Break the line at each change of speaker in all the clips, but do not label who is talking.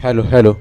Hello hello.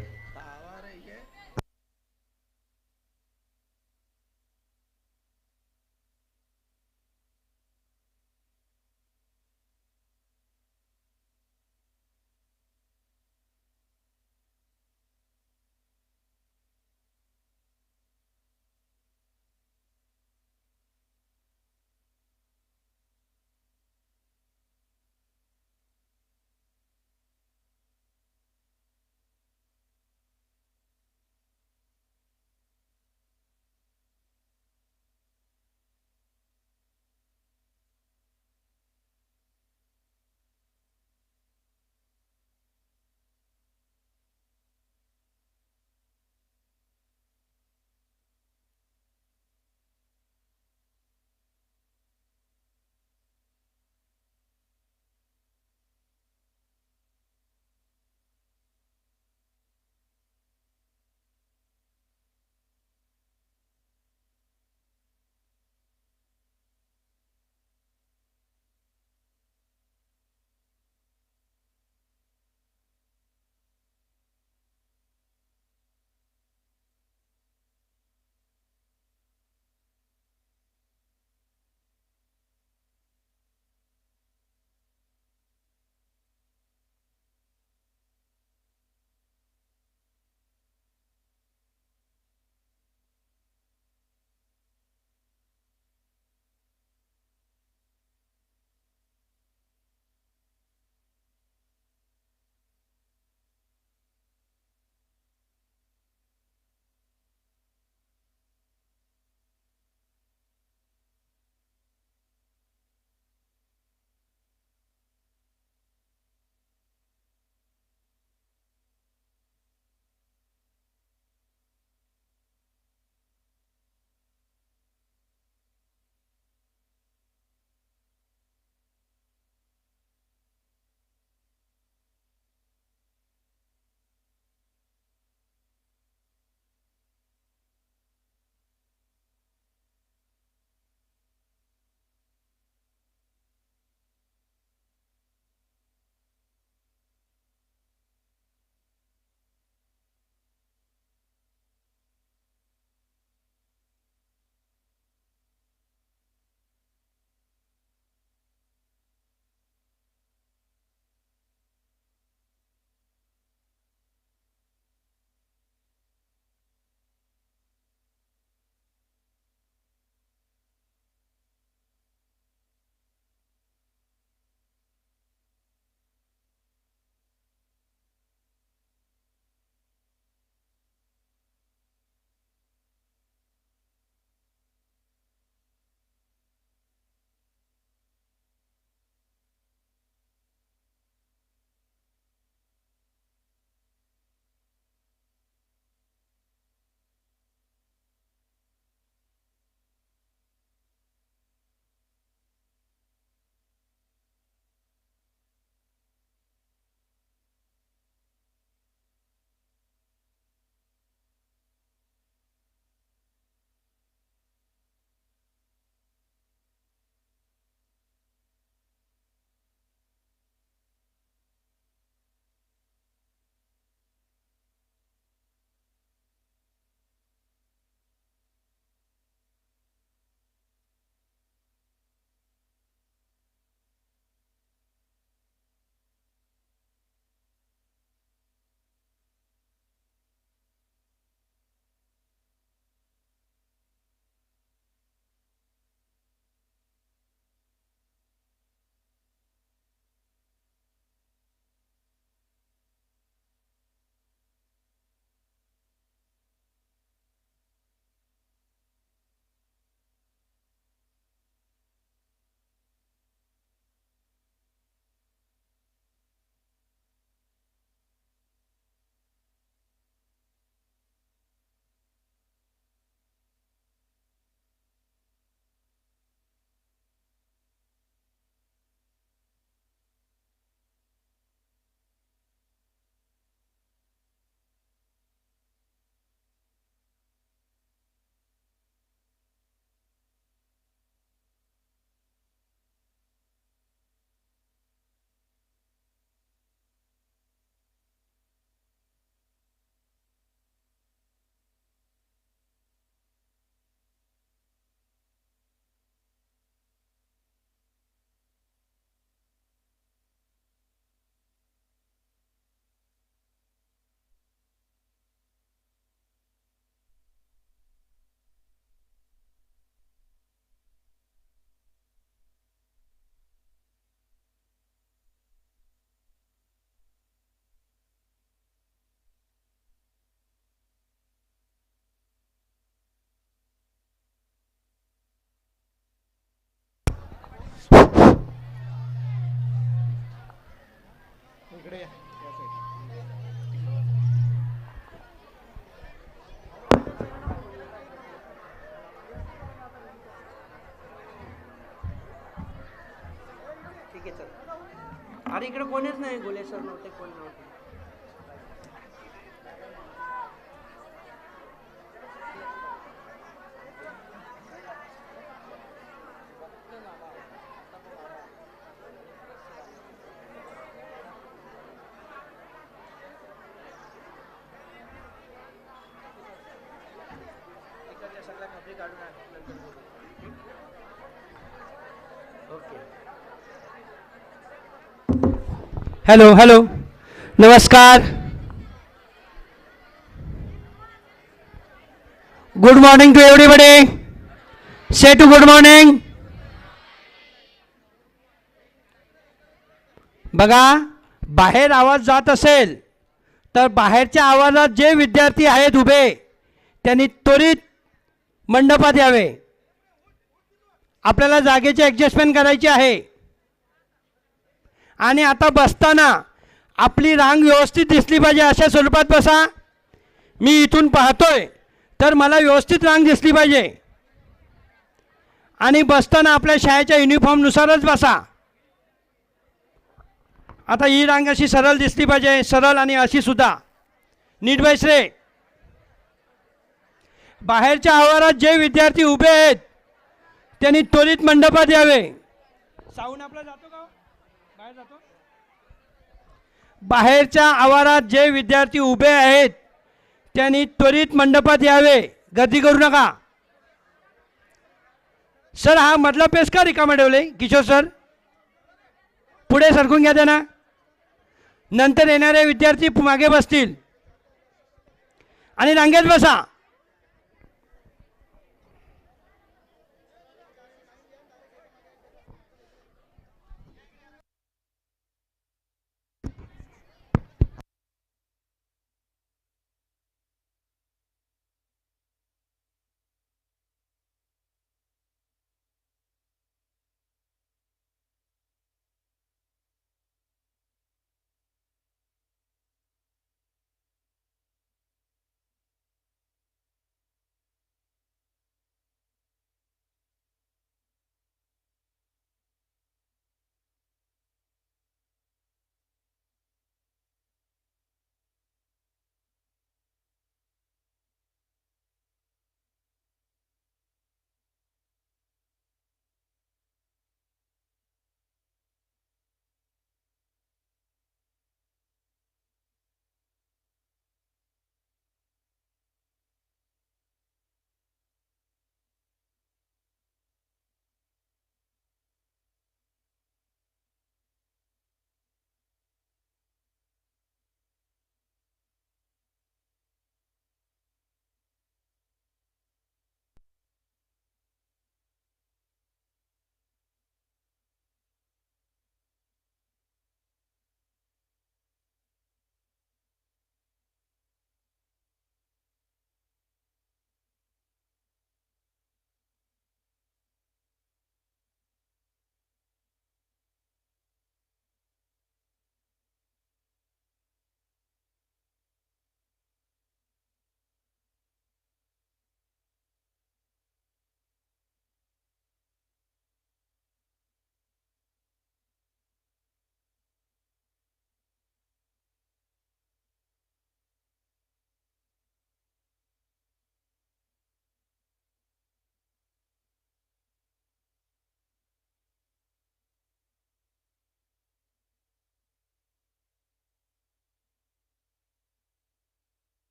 अरे इकडे कोणीच नाही, गोले सर नव्हते, कोण नव्हते.
हॅलो हॅलो, नमस्कार. Good morning to everybody. Say to good morning. बघा, बाहेर आवाज जात असेल तर बाहेरच्या आवाजात जे विद्यार्थी आहेत उभे त्यांनी त्वरित मंडपात यावे. आपल्याला जागेची ॲडजस्टमेंट करायची आहे. आणि आता बसताना आपली रांग व्यवस्थित दिसली पाहिजे, अशा स्वरूपात बसा. मी इथून पाहतोय तर मला व्यवस्थित रांग दिसली पाहिजे. आणि बसताना आपल्या शाळेच्या युनिफॉर्मनुसारच बसा. आता ही रांग अशी सरळ दिसली पाहिजे, सरळ आणि अशी सुद्धा नीट बैस रे. बाहेरच्या आवारात जे विद्यार्थी उभे आहेत त्यांनी त्वरित मंडपात यावे. साऊंड आपला जातो का? बाहेर जातो. बाहेरच्या आवारात जे विद्यार्थी उभे आहेत त्यांनी त्वरित मंडपात यावे. गर्दी करू नका. सर, हा मधला पेस का रिकामा ठेवले? किशोर सर, पुढे सरकून घ्या त्यांना. नंतर येणारे विद्यार्थी मागे बसतील आणि रांगेत बसा.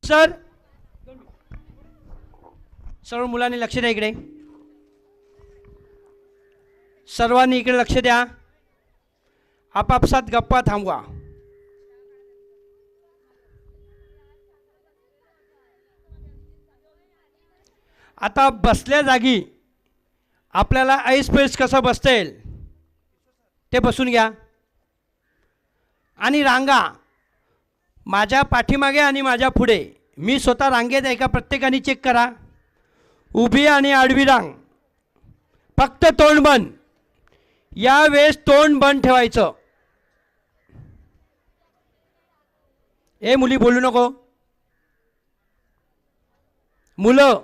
सर सर्व मुलांनी लक्ष द्या इकडे. सर्वांनी इकडे लक्ष द्या. आपापसात गप्पा थांबवा. आता बसल्या जागी आपल्याला ऐसपैस कसं बसता येईल ते बसून घ्या. आणि रांगा माझ्या पाठीमागे आणि माझ्या पुढे. मी स्वतः रांगेत आहे का प्रत्येकाने चेक करा. उभी आणि आडवी रांग. फक्त तोंड बंद. यावेळेस तोंड बंद ठेवायचं. ए मुली बोलू नको. मुलं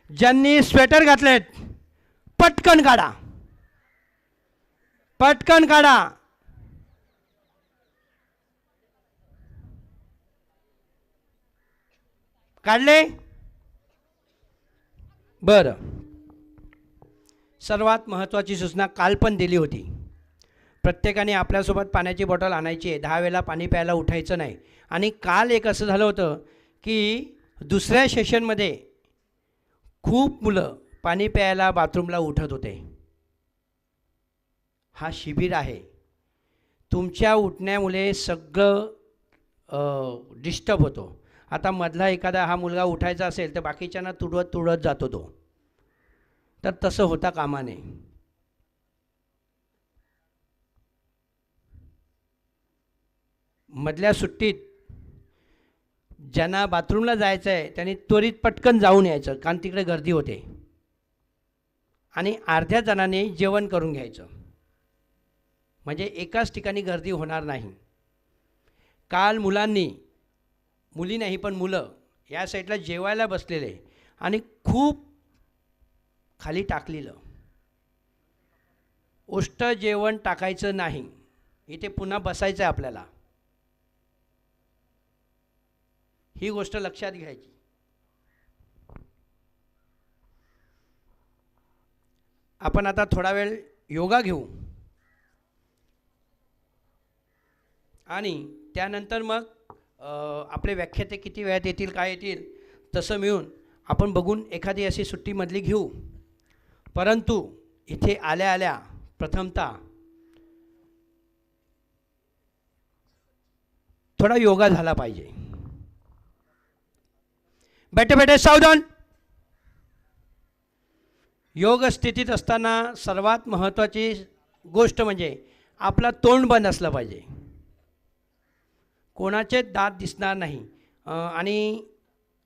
ज्यांनी स्वेटर घातलेत पटकन काढा. पटकन काढा. काढले. बरं. सर्वात महत्त्वाची सूचना काल पण दिली होती. प्रत्येकाने आपल्यासोबत पाण्याची बॉटल आणायची आहे. 10 वेळा पाणी प्यायला उठायचं नाही. आणि काल एक असं झालं होतं की दुसऱ्या सेशनमध्ये खूप मुलं पाणी प्यायला बाथरूमला उठत होते. हा शिबिर आहे. तुमच्या उठण्यामुळे सगळं डिस्टर्ब होतो. आता मधला एखादा हा मुलगा उठायचा असेल तर बाकीच्यांना तुडवत जातो तो. तर तसं होता कामा नये. मधल्या सुट्टीत ज्यांना बाथरूमला जायचं आहे त्यांनी त्वरित पटकन जाऊन यायचं, कारण तिकडे गर्दी होते. आणि अर्ध्या जणांनी जेवण करून घ्यायचं, म्हणजे एकाच ठिकाणी गर्दी होणार नाही. काल मुलांनी, मुली नाही पण मुलं या साईडला जेवायला बसलेले आणि खूप खाली टाकलेलं. उष्ट जेवण टाकायचं नाही. इथे पुन्हा बसायचं आहे आपल्याला. ही गोष्ट लक्षात घ्यायची. आपण आता थोडा वेळ योगा घेऊ आणि त्यानंतर मग आपले व्याख्याते किती वेळात येतील काय येतील तसं मिळून आपण बघून एखादी अशी सुट्टीमधली घेऊ. परंतु इथे आल्या आल्या प्रथमतः थोडा योगा झाला पाहिजे. बैठे बैठे सावधान. योग स्थितीत असताना सर्वात महत्त्वाची गोष्ट म्हणजे आपला तोंड बंद असलं पाहिजे. कोणाचे दात दिसणार नाही. आणि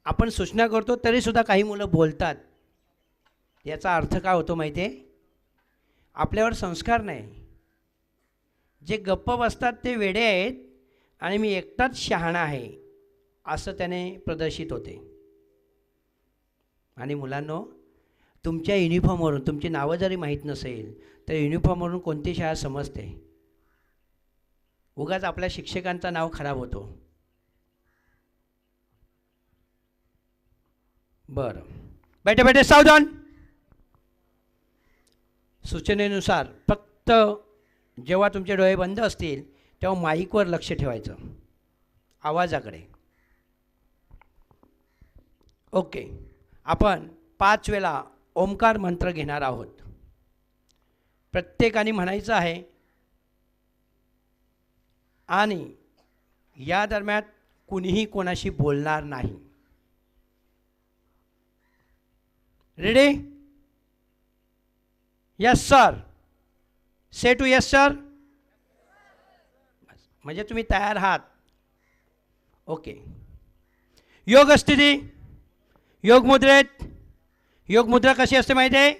आपण सूचना करतो तरीसुद्धा काही मुलं बोलतात. याचा अर्थ काय होतो माहिती आहे? आपल्यावर संस्कार नाही. जे गप्प बसतात ते वेडे आहेत आणि मी एकटाच शहाणा आहे असं त्याने प्रदर्शित होते. आणि मुलांनो, तुमच्या युनिफॉर्मवरून, तुमची नावं जरी माहीत नसेल तर युनिफॉर्मवरून कोणती शाळा समजते. उगाच आपल्या शिक्षकांचं नाव खराब होतो. बरं, बैठे बैठे सावधान. सूचनेनुसार फक्त जेव्हा तुमचे डोळे बंद असतील तेव्हा माईकवर लक्ष ठेवायचं, आवाजाकडे. ओके. आपण 5 वेळा ओमकार मंत्र घेणार आहोत. प्रत्येकाने म्हणायचं आहे आणि या दरम्यान कुणीही कोणाशी बोलणार नाही. Ready? Yes sir. Say to yes sir. म्हणजे तुम्ही तयार आहात. ओके. योग स्थिती. योग मुद्रेत. योग मुद्रा कशी असते माहिती आहे?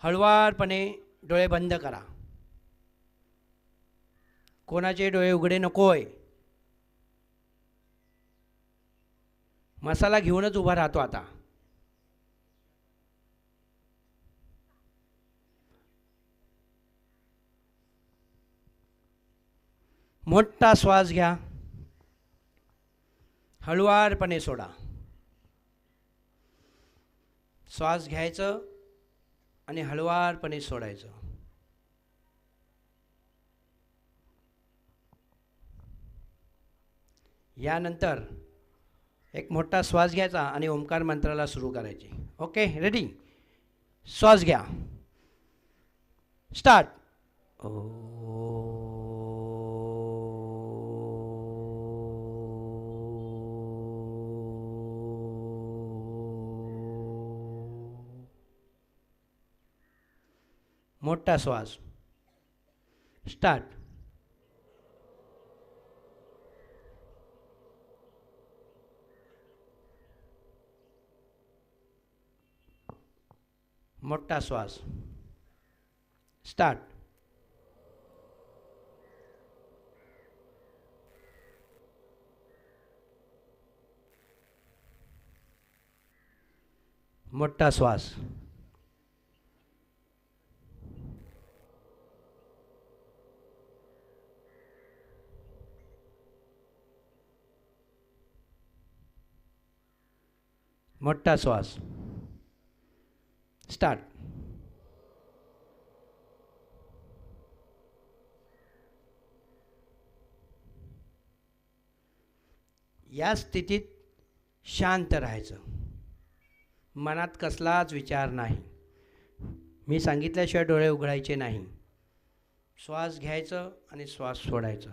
हळुवारपणे डोळे बंद करा. कोणाचे डोळे उघडे नकोय. मसाला घेऊनच उभा राहतो आता. मोठा श्वास घ्या. हळुवारपणे सोडा. श्वास घ्यायचं आणि हळुवारपणे सोडायचं. यानंतर एक मोठा श्वास घ्यायचा आणि ओंकार मंत्राला सुरू करायचे. Okay, ready? श्वास घ्या. स्टार्ट. मोठा श्वास. स्टार्ट. मोठा श्वास. स्टार्ट. मोठा श्वास. मोठा श्वास. स्टार्ट. या स्थितीत शांत राहायचं. मनात कसलाच विचार नाही. मी सांगितल्याशिवाय डोळे उघडायचे नाही. श्वास घ्यायचं आणि श्वास सोडायचं.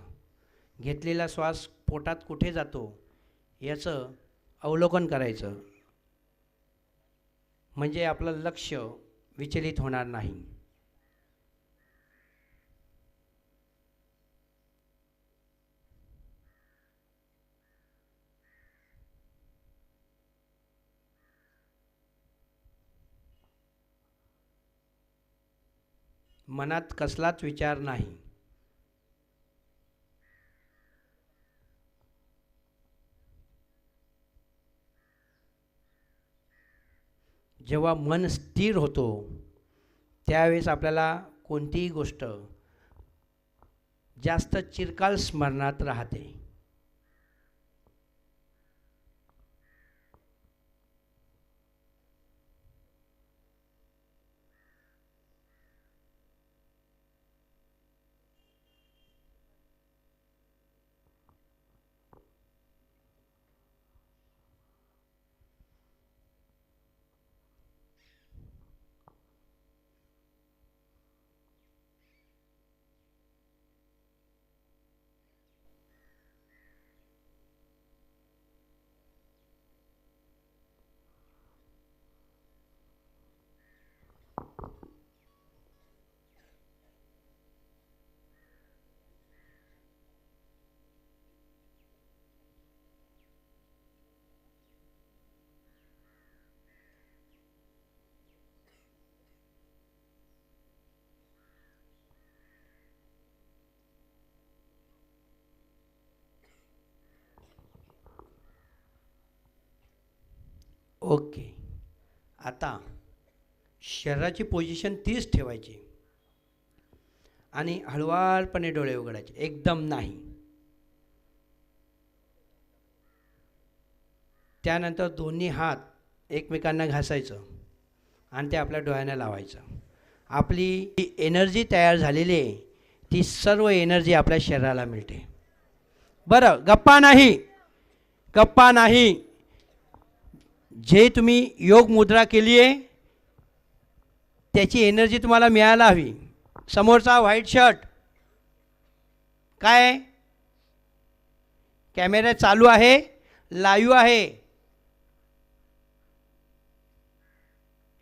घेतलेला श्वास पोटात कुठे जातो याचं अवलोकन करायचं, म्हणजे आपलं लक्ष विचलित होणार नाही. मनात कसलाच विचार नाही. जेव्हा मन स्थिर होतो त्यावेळेस आपल्याला कोणतीही गोष्ट जास्त चिरकाल स्मरणात राहते. ओके, आता शरीराची पोझिशन तीच ठेवायची आणि हळुवारपणे डोळे उघडायचे, एकदम नाही. त्यानंतर दोन्ही हात एकमेकांना घासायचं आणि ते आपल्या डोळ्यांना लावायचं. आपली एनर्जी तयार झालेली आहे, ती सर्व एनर्जी आपल्या शरीराला मिळते. बरं, गप्पा नाही, गप्पा नाही. जे तुम्ही योग मुद्रा केली आहे त्याची एनर्जी तुम्हाला मिळायला हवी. समोरचा व्हाईट शर्ट काय, कॅमेरा चालू आहे, लाईव्ह आहे,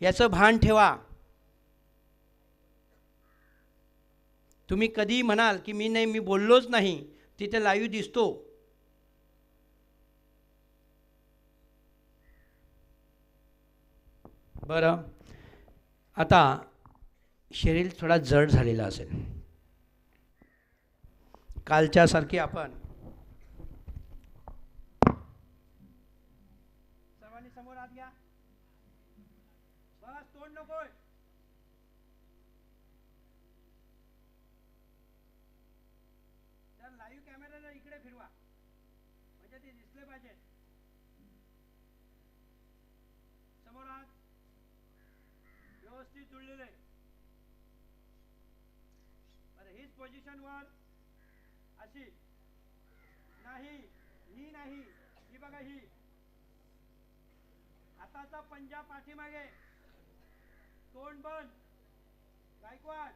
याचं भान ठेवा. तुम्ही कधी म्हणाल की मी नाही, मी बोललोच नाही, तिथे लाईव्ह दिसतो. बरं, आता शरीर थोडा जड झालेला असेल. कालच्यासारखी आपण सर्वांनी समोर हात घ्या. बस, तोंड नकोय. तर लाईव्ह कॅमेराला इकडे फिरवा, म्हणजे ते दिसले पाहिजे. समोर हात व्यवस्थित जुळलेले. बरं, हीच पोझिशन वर अशी नाही, ही नाही, ही बघा ही. हाताचा पंजा पाठीमागे, तोंड बंद. गायकवाड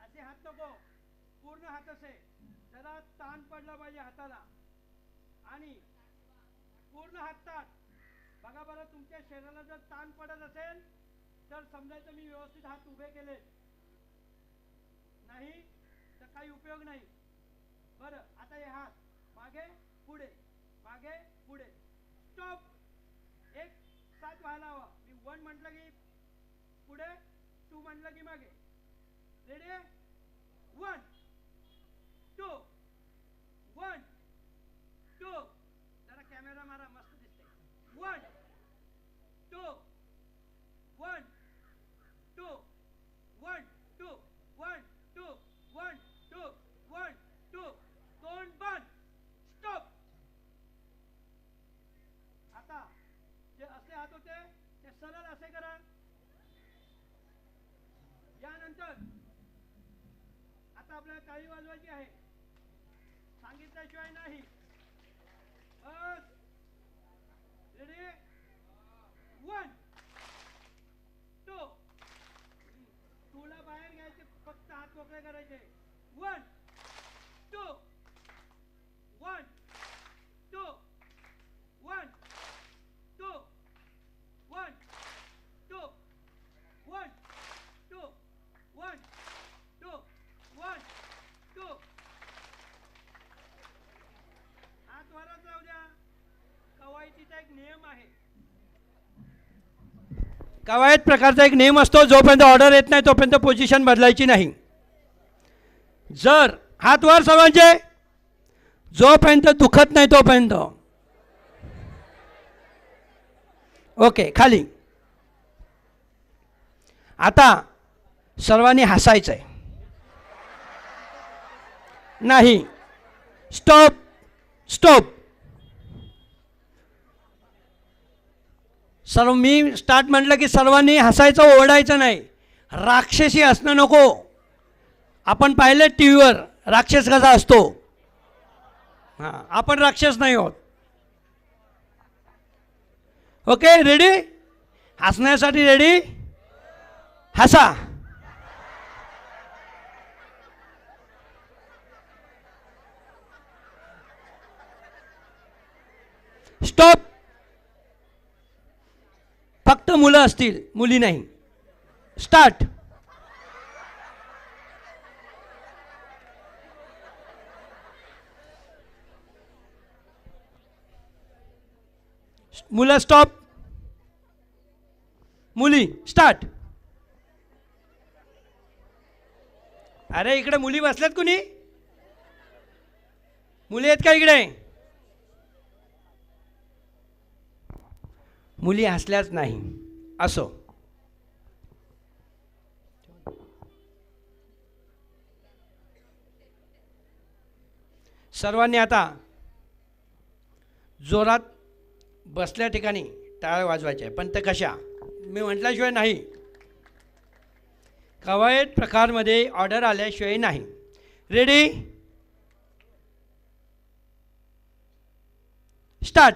असे हात नको, पूर्ण हात असे. जरा ताण पडला पाहिजे हाताला आणि पूर्ण हात ताण. बघा बरं, तुमच्या शरीराला जर ताण पडत असेल तर समजायचं मी व्यवस्थित हात उभे केले, नाही तर काही उपयोग नाही. बरं, आता हे हात मागे पुढे, मागे पुढे. स्टॉप. एक साथ व्हायला हवा. मी 1 म्हटलं की पुढे, 2 म्हटलं की मागे. रेडी? 1 2 1 2. जरा कॅमेरा मारा, मस्त दिसते. 1 2 1 2 1 2 1 2 1 2 1 2. तोंड बंद. स्टॉप. आता जे असे हात होते ते सरळ असे करा. यानंतर आता आपल्याला टाळी वाजवायची आहे, सांगितल्याशिवाय नाही. बस. रेडी? 1 2. तुला बाहेर घ्यायचे, फक्त हात मोकळे करायचे. 1 2 1 2 1 2 1 2 1 2 1 2 1 2. हात वरच राहू द्या. कवायतीचा एक नियम आहे. कवायत प्रकारचा एक नियम असतो, जोपर्यंत ऑर्डर येत नाही तोपर्यंत पोझिशन बदलायची नाही. जर हात वर सर्वांचे, जोपर्यंत दुखत नाही तोपर्यंत. ओके, खाली. आता सर्वांनी हसायचंय. नाही, स्टॉप स्टॉप. सर्व मी स्टार्ट म्हटलं की सर्वांनी हसायचं, ओरडायचं नाही. राक्षसी असणं नको. आपण पाहिलं टी व्हीवर राक्षस कसा असतो. हां, आपण राक्षस नाही आहोत. Okay, ready? हसण्यासाठी रेडी? हसा. स्टॉप. फक्त मुलं असतील, मुली नाही. स्टार्ट. मुलं स्टॉप. मुली स्टार्ट. अरे इकडे मुली बसल्यात कुणी? मुली आहेत का इकडे? मुली हसल्याच नाही. असो. सर्वांनी आता जोरात बसल्या ठिकाणी टाळ्या वाजवायच्या, पण ते कशा मी म्हटल्याशिवाय नाही. कवायत प्रकारमध्ये ऑर्डर आल्याशिवाय नाही. रेडी? स्टार्ट.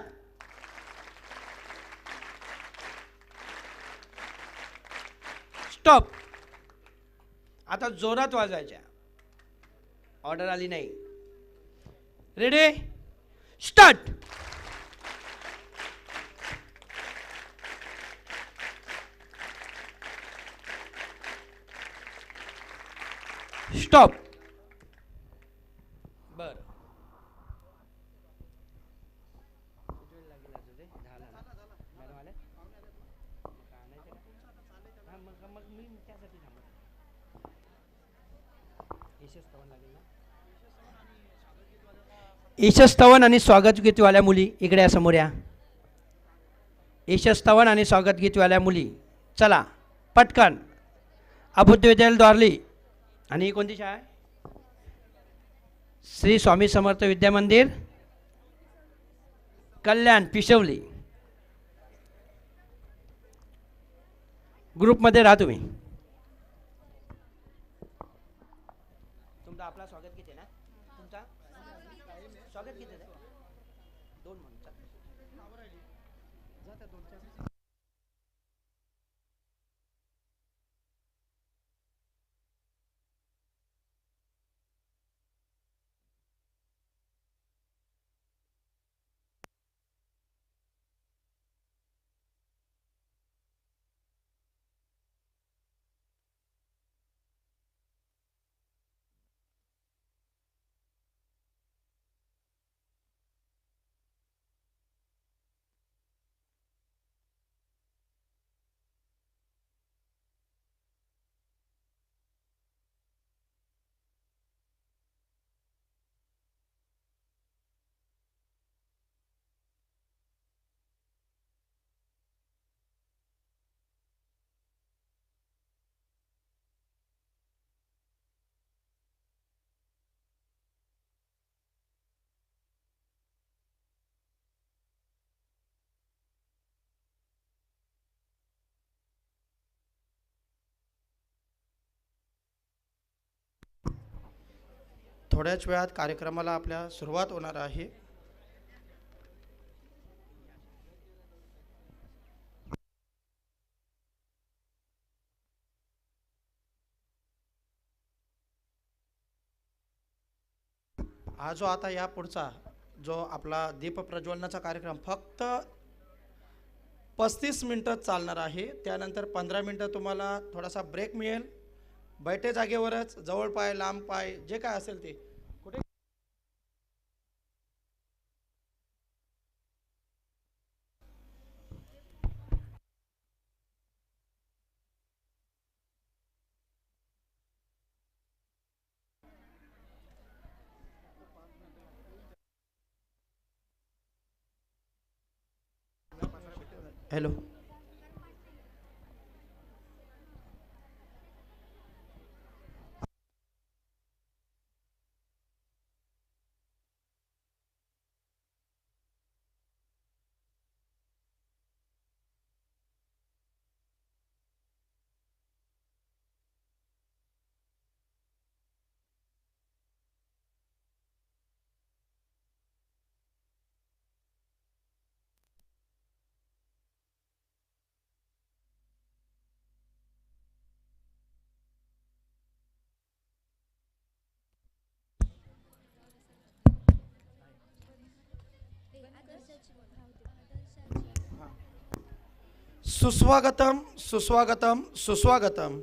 स्टॉप. आता जोरात वाजवायच्या. ऑर्डर आली नाही. रेडी? स्टार्ट. स्टॉप. बर, ईशस्तवन आणि स्वागत गीतवाल्या मुली इकडे समोर या. ईशस्तवन आणि स्वागत गीतवाल्या मुली, चला पटकन. अबुद्ध विद्यालय द्वारली. आणि ही कोणती शाळा आहे? श्री स्वामी समर्थ विद्या मंदिर, कल्याण, पिशवली. ग्रुपमध्ये राहा तुम्ही. तुमचा आपला स्वागत गीत आहे ना? तुमचा
स्वागत किती आहे? 2 म्हणून चालेल.
थोड्याच वेळात कार्यक्रमाला आपल्या सुरुवात होणार आहे. हा जो आता या पुढचा जो आपला दीप प्रज्वलनाचा कार्यक्रम फक्त 35 मिनिटं चालणार आहे. त्यानंतर 15 मिनिटं तुम्हाला थोडासा ब्रेक मिळेल. बैठे जागेवरच जवळ पाय लांब पाय जे काय असेल ते कुठे हॅलो सुस्वागतम सुस्वागतम सुस्वागतम.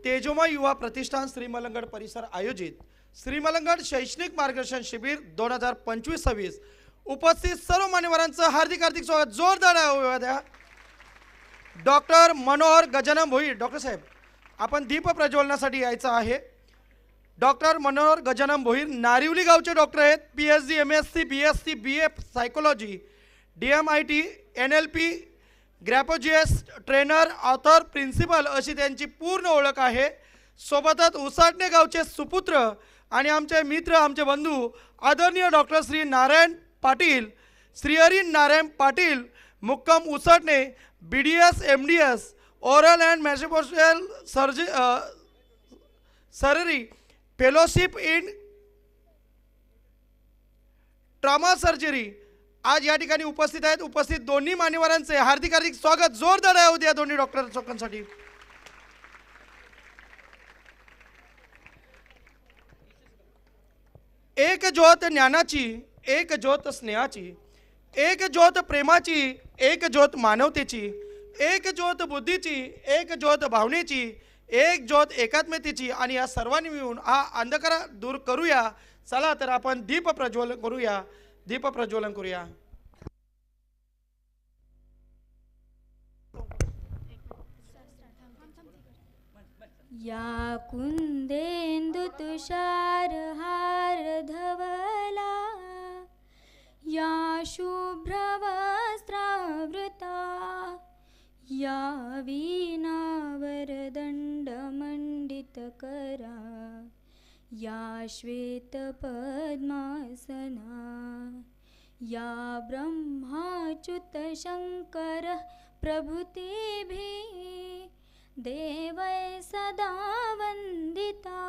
तेजोमय युवा प्रतिष्ठान श्रीमलंगड परिसर आयोजित श्रीमलंगड शैक्षणिक मार्गदर्शन शिबिर 2025-26 उपस्थित सर्व मान्यवरांचं हार्दिक हार्दिक स्वागत. जोरदार द्या. डॉक्टर मनोहर गजानन भोईर. डॉक्टर साहेब आपण दीप प्रज्वलनासाठी यायचं आहे. डॉक्टर मनोहर गजानन भोईर नारिवली गावचे डॉक्टर आहेत. PhD MSc BSc BA psychology DMIT NLP graphologist trainer author principal अशी त्यांची पूर्ण ओळख आहे. सोबतच उसाटणे गावचे सुपुत्र आणि आमचे मित्र आमचे बंधू आदरणीय डॉक्टर श्री नारायण पाटील श्रीहरी नारायण पाटील मुक्काम Usatane BDS MDS oral and मॅजिस्ट्रेल surgery fellowship in trauma surgery आज या ठिकाणी उपस्थित आहेत. उपस्थित दोन्ही मान्यवरांचे हार्दिक हार्दिक स्वागत. जोरदार आहे उद्या दोन्ही डॉक्टर लोकांसाठी. एक ज्योत ज्ञानाची, एक ज्योत स्नेहाची, एक ज्योत प्रेमाची, एक ज्योत मानवतेची, एक ज्योत बुद्धीची, एक ज्योत भावनेची, एक ज्योत एकात्मतेची आणि या सर्वांनी मिळून हा अंधकार दूर करूया. चला तर आपण दीप प्रज्वलन करूया. दीप प्रज्वलन करूया.
या कुंदेंदु तुषार हार धवला या शुभ्र वस्त्रावृता या वीणावरदंड मंडित करा या श्वेत पद्मासना या ब्रह्माच्युत शंकर प्रभृतिभिः देवै सदा वंदिता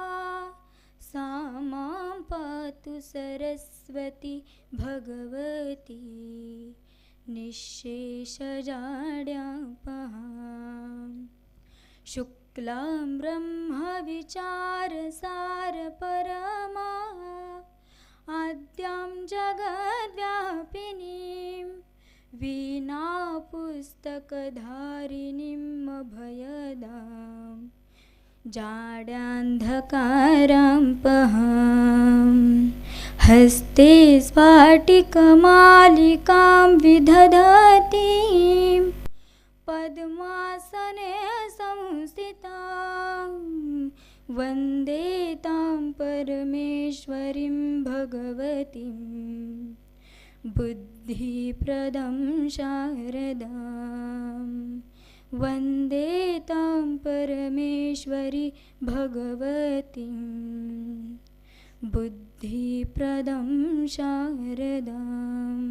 सा मां पातु सरस्वती भगवती निःशेषजाड्यापहां शुक्लां ब्रह्मविचारसारपरमा आद्यां जगद्व्यापिनीं वीणापुस्तकधारिणीम् अभयदां जाड्यान्धकारां हस्ते स्फाटिकमालिकां विदधतीं पद्मासने संस्थितां वन्दे तां परमेश्वरीं भगवतीं बुद्धिप्रदं शारदां वन्दे तां परमेश्वरी भगवतीं बुद्धिप्रदं शारदाम्.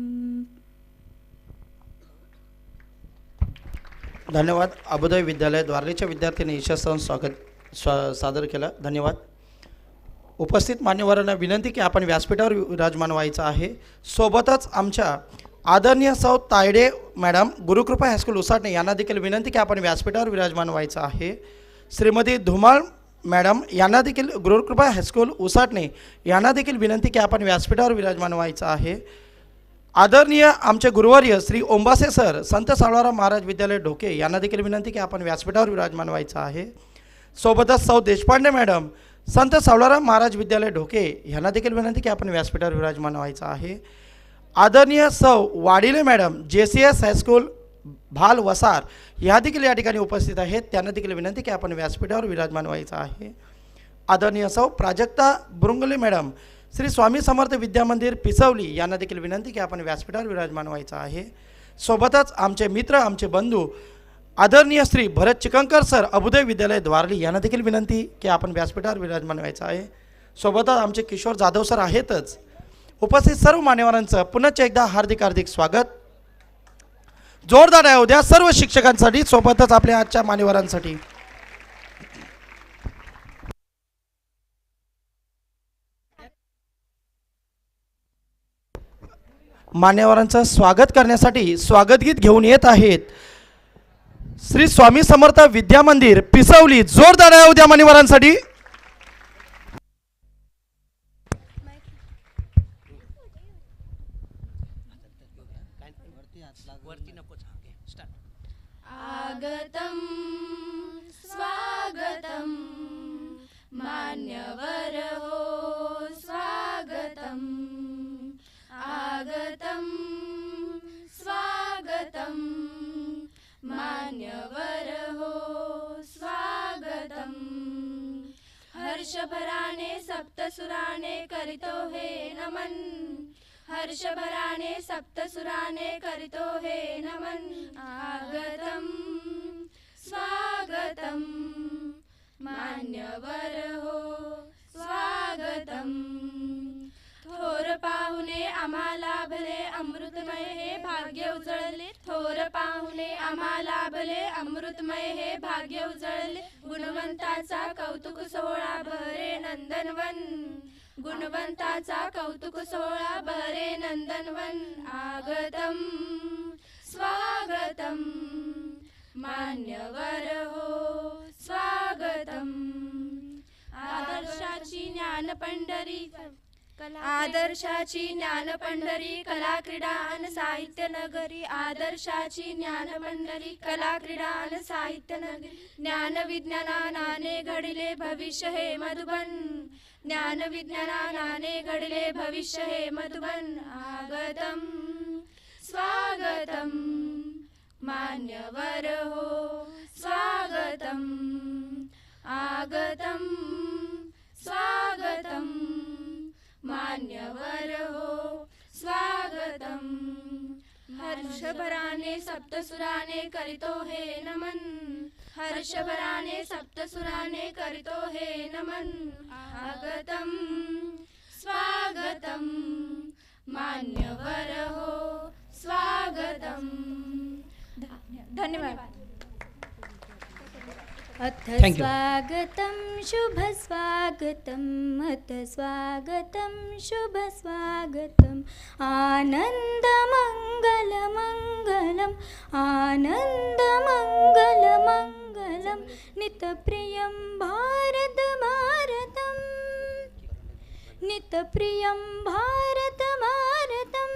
धन्यवाद. अभोदय विद्यालय द्वारलेच्या विद्यार्थ्यांनी यशस्वी स्वागत सादर केलं. धन्यवाद. उपस्थित मान्यवरांना विनंती की आपण व्यासपीठावर विराजमान व्हायचं आहे. सोबतच आमच्या आदरणीय सौ तायडे मॅडम गुरुकृपा हायस्कूल उसाटणे यांना देखील विनंती की आपण व्यासपीठावर विराजमान व्हायचं आहे. श्रीमती धुमाळ मॅडम यांना देखील गुरुकृपा हायस्कूल उसाटणे यांना देखील विनंती की आपण व्यासपीठावर विराजमान व्हायचं आहे. आदरणीय आमचे गुरुवर्य श्री ओंबासे सर संत सावळाराम महाराज विद्यालय ढोके यांना देखील विनंती की आपण व्यासपीठावर विराजमान व्हायचं आहे. सोबतच सौ देशपांडे मॅडम संत सावळाराम महाराज विद्यालय ढोके यांना देखील विनंती की आपण व्यासपीठावर विराजमान व्हायचं आहे. आदरणीय सौ वाडिले मॅडम JCS हायस्कूल भाल वसार ह्या देखील या ठिकाणी उपस्थित आहेत. त्यांना देखील विनंती की आपण व्यासपीठावर विराजमान व्हायचं आहे. आदरणीय सौ प्राजक्ता बुरुंगले मॅडम श्री स्वामी समर्थ विद्यामंदिर पिसवली यांना देखील विनंती की आपण व्यासपीठावर विराजमान व्हायचं आहे. सोबतच आमचे मित्र आमचे बंधू आदरणीय श्री भरत चिकंकर सर अभोदय विद्यालय द्वारली यांना देखील विनंती की आपण व्यासपीठावर विराजमान व्हायचं आहे. सोबतच आमचे किशोर जाधव सर आहेतच. उपस्थित सर्व मान्यवरांचं पुनश्च एकदा हार्दिक हार्दिक स्वागत. जोरदार आहे उद्या सर्व शिक्षकांसाठी सोबतच आपल्या आजच्या मान्यवरांसाठी. मान्यवरांचं स्वागत करण्यासाठी स्वागतगीत घेऊन येत आहेत श्री स्वामी समर्थ विद्यामंदिर पिसवली. जोरदार आहे उद्या मान्यवरांसाठी.
आगतं स्वागतं मान्यवर हो स्वागतं आगतं स्वागतं मान्यवर हो स्वागतं हर्षभराने सप्तसुराने करितो हे नमन हर्षभराने सप्तसुराने करितो हे नमन आगतं स्वागतं मान्यवर हो स्वागतं थोर पाहुणे आम्हाला भले अमृतमय हे भाग्य उजळले थोर पाहुणे आम्हाला भले अमृतमय हे भाग्य उजळले गुणवंताचा कौतुक सोहळा भरे नंदनवन गुणवंताचा कौतुक सोहळा भरे नंदनवन आगतं स्वागतं मान्यवर हो स्वागतं आदर्शाची ज्ञान पंढरी आदर्शाची ज्ञान पंढरी कला क्रीडा आणि साहित्य नगरी आदर्शाची ज्ञान पंढरी कला क्रीडा आणि साहित्य नगरी ज्ञान विज्ञानाने घडिले भविष्य हे मधुबन ज्ञान विज्ञानाने घडिले भविष्य हे मधुबन आगतं स्वागतं मान्यवर हो स्वागतं आगतं स्वागतं मान्यवर हो स्वागतं हर्षभराने सप्तसुराने करितो हे नमन हर्षभराने सप्तसुराने करितो हे नमन आगतं स्वागतं मान्यवर हो स्वागतं. धन्यवाद. अथ
Thank you.
स्वागतं शुभ स्वागतम् अथ स्वागतं शुभ स्वागतम् आनन्दमङ्गलमङ्गलम् आनन्दमङ्गलमङ्गलं नितप्रियं भारत भारतम् नितप्रियं भारत भारतम्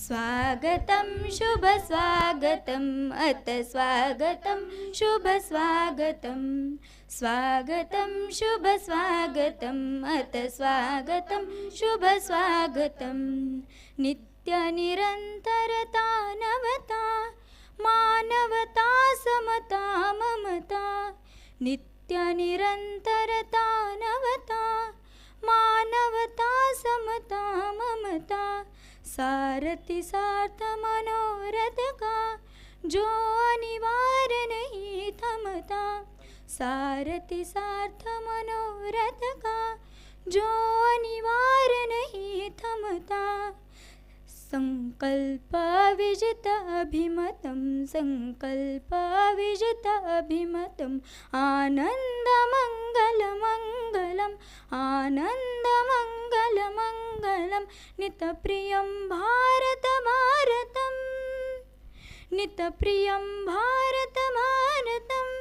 स्वागतं शुभ स्वागतम् अथ स्वागतं शुभ स्वागतम् स्वागतं शुभ स्वागतम् अथ स्वागतं शुभ स्वागतम् नित्यनिरन्तरता नवता मानवता समता ममता नित्यनिरन्तरता नवता मानवता समता ममता सारथि सार्थ मनोरथ का जो अनिवार्य नहीं थमता सारथि सार्थ मनोरथ का जो अनिवार्य नहीं थमता संकल्प विजित अभिमतं संकल्प विजित अभिमतम् आनन्दमङ्गलमङ्गलम् आनन्दमङ्गलमङ्गलं नितप्रियं भारत भारतम् नितप्रियं भारत भारतम्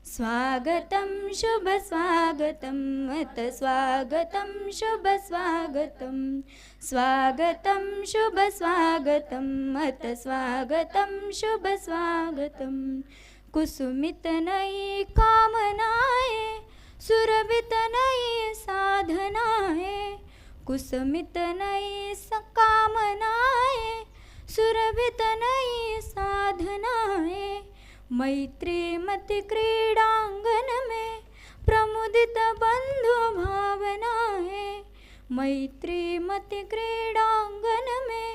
स्वागतं शुभ स्वागतम् अथ स्वागतं शुभ स्वागतम् स्वागतं शुभ स्वागतम् अथ स्वागतं शुभ स्वागतम् कुसुमित नई कामनाए सुरभित नई साधनाए कुसुमित नई कामनाए सुरभित नई साधनाए मैत्री मति क्रीडांगन में प्रमुदित बंधु भावना है मैत्री मति क्रीडांगन में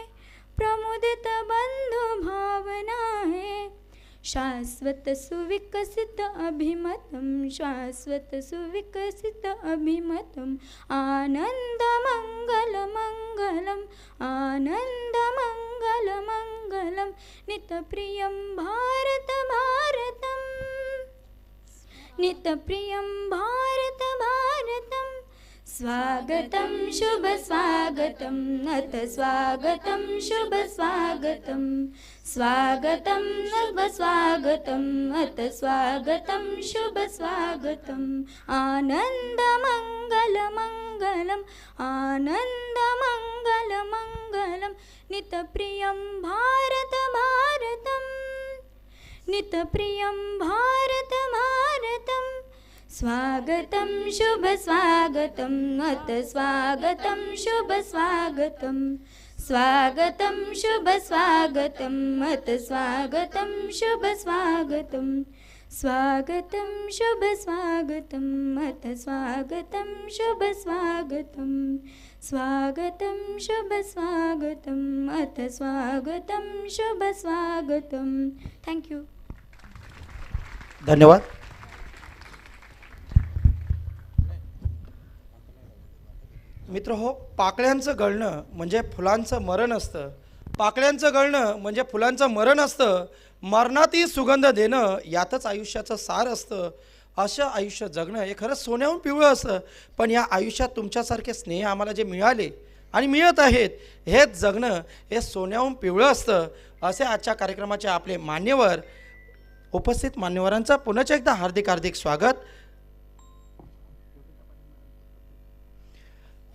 प्रमुदित बंधु भावना है शाश्वत सुविकसित अभिमतं शाश्वत सुविकसित अभिमतम् आनन्दमङ्गलमङ्गलम् आनन्दमङ्गलमङ्गलं नितप्रियं भारत भारतम् नितप्रियं भारत भारतम् स्वागतं शुभ स्वागतम् अथ स्वागतं शुभ स्वागतम् स्वागतं शुभ स्वागतम् अथ स्वागतं शुभ स्वागतम् आनन्दमङ्गलमङ्गलम् आनन्दमङ्गलमङ्गलं नितप्रियं भारत भारतम् नितप्रियं भारत भारतम् स्वागतं शुभ स्वागतम् अथ स्वागतं शुभ स्वागतम् स्वागतं शुभ स्वागतम् अथ स्वागतं शुभ स्वागतम् स्वागतं शुभ स्वागतम् अथ स्वागतं शुभ स्वागतम् स्वागतं शुभ स्वागतम् अथ स्वागतं शुभ स्वागतम् थँक यू
धन्यवाद. मित्र हो, पाकळ्यांचं गळणं म्हणजे फुलांचं मरण असतं. पाकळ्यांचं गळणं म्हणजे फुलांचं मरण असतं. मरणातही सुगंध देणं यातच आयुष्याचं सार असतं. असं आयुष्य जगणं हे खरंच सोन्याहून पिवळं असतं. पण या आयुष्यात तुमच्यासारखे स्नेह आम्हाला जे मिळाले आणि मिळत आहेत हेच जगणं हे सोन्याहून पिवळं असतं. असे आजच्या कार्यक्रमाचे आपले मान्यवर, उपस्थित मान्यवरांचं पुन्हा एकदा हार्दिक हार्दिक स्वागत.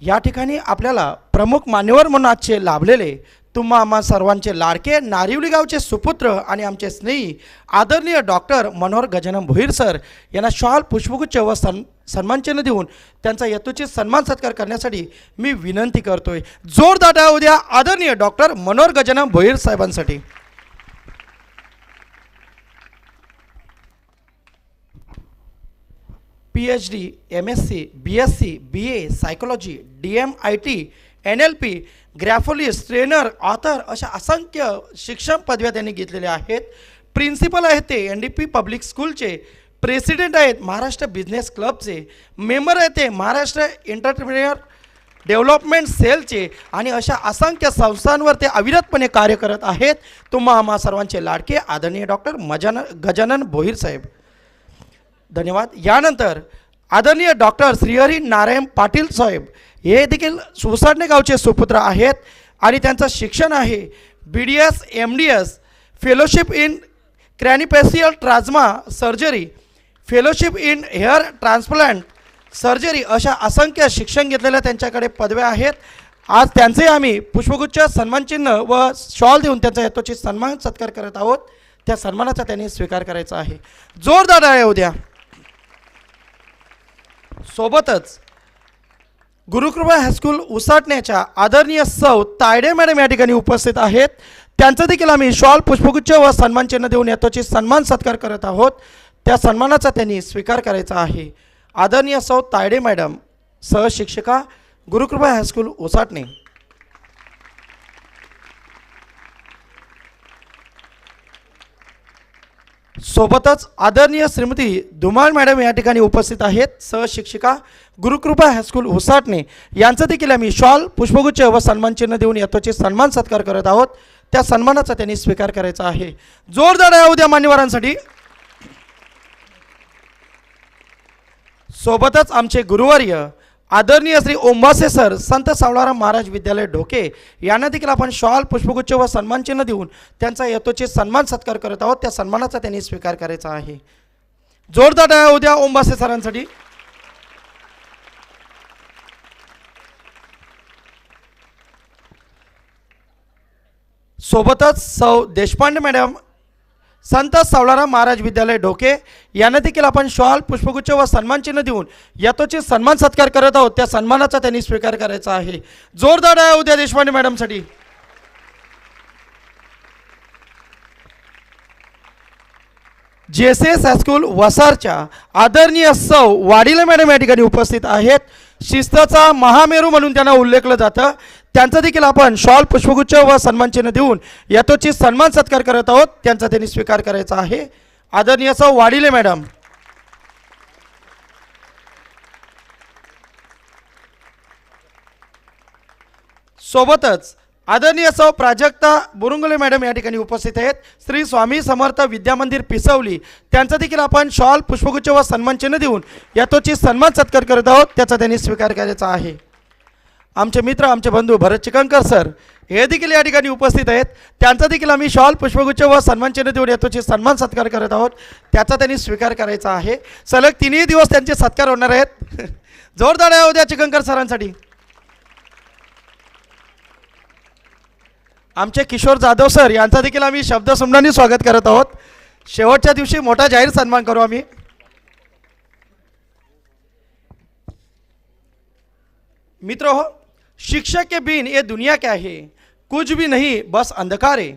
या ठिकाणी आपल्याला प्रमुख मान्यवर म्हणून आजचे लाभलेले तुम्हा आम्हा सर्वांचे लाडके नारिवली गावचे सुपुत्र आणि आमचे स्नेही आदरणीय डॉक्टर मनोहर गजानन भोईर सर यांना शॉल, पुष्पगुच्छ व सन्मानचिन्ह देऊन त्यांचा यथोचित सन्मान सत्कार करण्यासाठी मी विनंती करतोय. जोरदार टाळ्या होऊ द्या आदरणीय डॉक्टर मनोहर गजानन भोईर साहेबांसाठी. PhD, MSc, BSc, BA, psychology, DMIT, NLP, graphologist, trainer, author अशा असंख्य शिक्षण पदव्या त्यांनी घेतलेल्या आहेत. प्रिन्सिपल आहेत ते NDP पब्लिक स्कूलचे, प्रेसिडेंट आहेत महाराष्ट्र बिझनेस क्लबचे, मेंबर आहेत ते महाराष्ट्र एंटरप्रेन्युअर डेव्हलपमेंट सेलचे आणि अशा असंख्य संस्थांवर ते अविरतपणे कार्य करत आहेत. तुम्हा आम्हा सर्वांचे लाडके आदरणीय डॉक्टर गजानन भोईर साहेब. धन्यवाद. यानंतर आदरणीय डॉक्टर श्रीहरी नारायण पाटील साहेब हे देखील उसाटणे गावचे सुपुत्र आहेत आणि त्यांचं शिक्षण आहे BDS MDS fellowship in craniofacial trauma surgery, fellowship in hair transplant surgery अशा असंख्य शिक्षण घेतलेल्या त्यांच्याकडे पदव्या आहेत. आज त्यांचे आम्ही पुष्पगुच्छ सन्मानचिन्ह व शॉल देऊन त्यांचा यथोचित सन्मान सत्कार करत आहोत. त्या सन्मानाचा त्यांनी स्वीकार करायचा आहे. जोरदार टाळ्या होऊ द्या. सोबतच गुरुकृपा हायस्कूल उसाटण्याच्या आदरणीय सौ तायडे मॅडम या ठिकाणी उपस्थित आहेत. त्यांचं देखील आम्ही शॉल पुष्पगुच्छ व सन्मानचिन्ह देऊन यथोचित सन्मान सत्कार करत आहोत. त्या सन्मानाचा त्यांनी स्वीकार करायचा आहे. आदरणीय सौ तायडे मॅडम सहशिक्षिका गुरुकृपा हायस्कूल उसाटणे. सोबतच आदरणीय श्रीमती धुमाळ मॅडम या ठिकाणी उपस्थित आहेत, सहशिक्षिका गुरुकृपा हायस्कूल उसाटणे. यांचं देखील आम्ही शॉल पुष्पगुच्छ व सन्मानचिन्ह देऊन यथोचित सन्मान सत्कार करत आहोत. त्या सन्मानाचा त्यांनी स्वीकार करायचा आहे. जोरदार टाळ्या उद्या मान्यवरांसाठी. सोबतच आमचे गुरुवर्य आदरणीय श्री ओंबासे सर संत सावळाराम महाराज विद्यालय ढोके यांना देखील आपण शॉल पुष्पगुच्छ व सन्मानचिन्ह देऊन त्यांचा यथोचित सन्मान सत्कार करत आहोत. त्या सन्मानाचा त्यांनी स्वीकार करायचा आहे. जोरदार टाळ्या उद्या ओंबासे सरांसाठी. सोबतच सौ देशपांडे मॅडम संत सावळाराम महाराज विद्यालय ढोके यांना देखील आपण शॉल पुष्पगुच्छ व सन्मानचिन्ह देऊन यथोचित सन्मान सत्कार करत आहोत. त्या सन्मानाचा त्यांनी स्वीकार करायचा आहे. जोरदार आहे उद्या देशपांडे मॅडमसाठी. JSS हायस्कूल वसारच्या आदरणीय सौ वाडीले मॅडम या ठिकाणी उपस्थित आहेत. शिस्ताचा महामेरू म्हणून त्यांना उल्लेखलं जातं. त्यांचा देखील आपण शॉल पुष्पगुच्छ व सन्मानचिन्ह देऊन यथोचित सन्मान सत्कार करत आहोत. त्यांचा त्यांनी स्वीकार करायचा आहे. आदरणीय सौ वाडीले मॅडम. सोबतच आदरणीय सौ प्राजक्ता बुरुंगले मॅडम या ठिकाणी उपस्थित आहेत. श्री स्वामी समर्थ विद्यामंदिर पिसवली त्यांचा देखील आपण शॉल पुष्पगुच्छ व सन्मानचिन्ह देऊन यथोचित सन्मान सत्कार करत आहोत. त्याचा त्यांनी स्वीकार करायचा आहे. आमचे मित्र आमचे बंधू भरत चिकणकर सर हे देखील या ठिकाणी उपस्थित आहेत. त्यांचा देखील आम्ही शॉल पुष्पगुच्छ व सन्मानचिन्ह देऊन यथोचित सन्मान सत्कार करत आहोत. त्याचा त्यांनी स्वीकार करायचा आहे. सलग 3 दिवस त्यांचे सत्कार होणार आहेत. जोरदार आहे उद्या चिकणकर सरांसाठी. आमचे किशोर जाधव सर यांचा देखील आम्ही शब्दसुमनाने स्वागत करत आहोत. शेवटच्या दिवशी मोठा जाहीर सन्मान करू आम्ही. मित्रों, शिक्षक के बिन ये दुनिया क्या है, कुछ भी नहीं बस अंधकार है.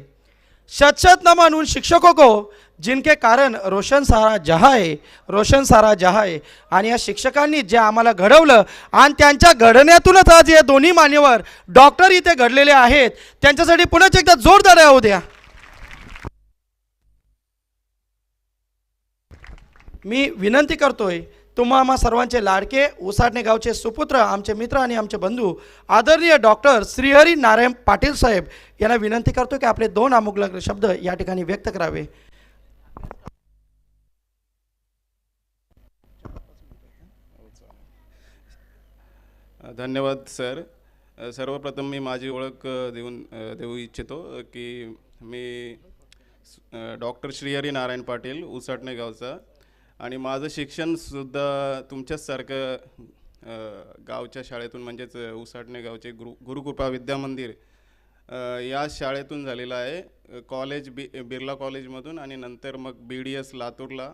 शत शत नमन उन शिक्षकों को जिनके कारण रोशन सारा जहां आहे, रोशन सारा जहां आहे. आणि या शिक्षकांनी जे आम्हाला घडवलं आणि त्यांच्या घडण्यातूनच आज हे दोन्ही मान्यवर डॉक्टर इथे घडलेले आहेत. त्यांच्यासाठी पुन्हा एकदा जोरदार आहे उद्या. मी विनंती करतोय तुम्हा आम्हा सर्वांचे लाडके उसाटणे गावचे सुपुत्र आमचे मित्र आणि आमचे बंधू आदरणीय डॉक्टर श्रीहरी नारायण पाटील साहेब यांना विनंती करतो की आपले 2 अमुक शब्द या ठिकाणी व्यक्त करावे.
धन्यवाद सर. सर्वप्रथम मी माझी ओळख देऊ इच्छितो की मी डॉक्टर श्रीहरी नारायण पाटील उसाटणे गावचा आणि माझं शिक्षणसुद्धा तुमच्याचसारखं गावच्या शाळेतून म्हणजेच उसाटणे गावचे गुरुकृपा विद्यामंदिर या शाळेतून झालेलं आहे. कॉलेज बिर्ला कॉलेजमधून आणि नंतर मग BDS लातूरला,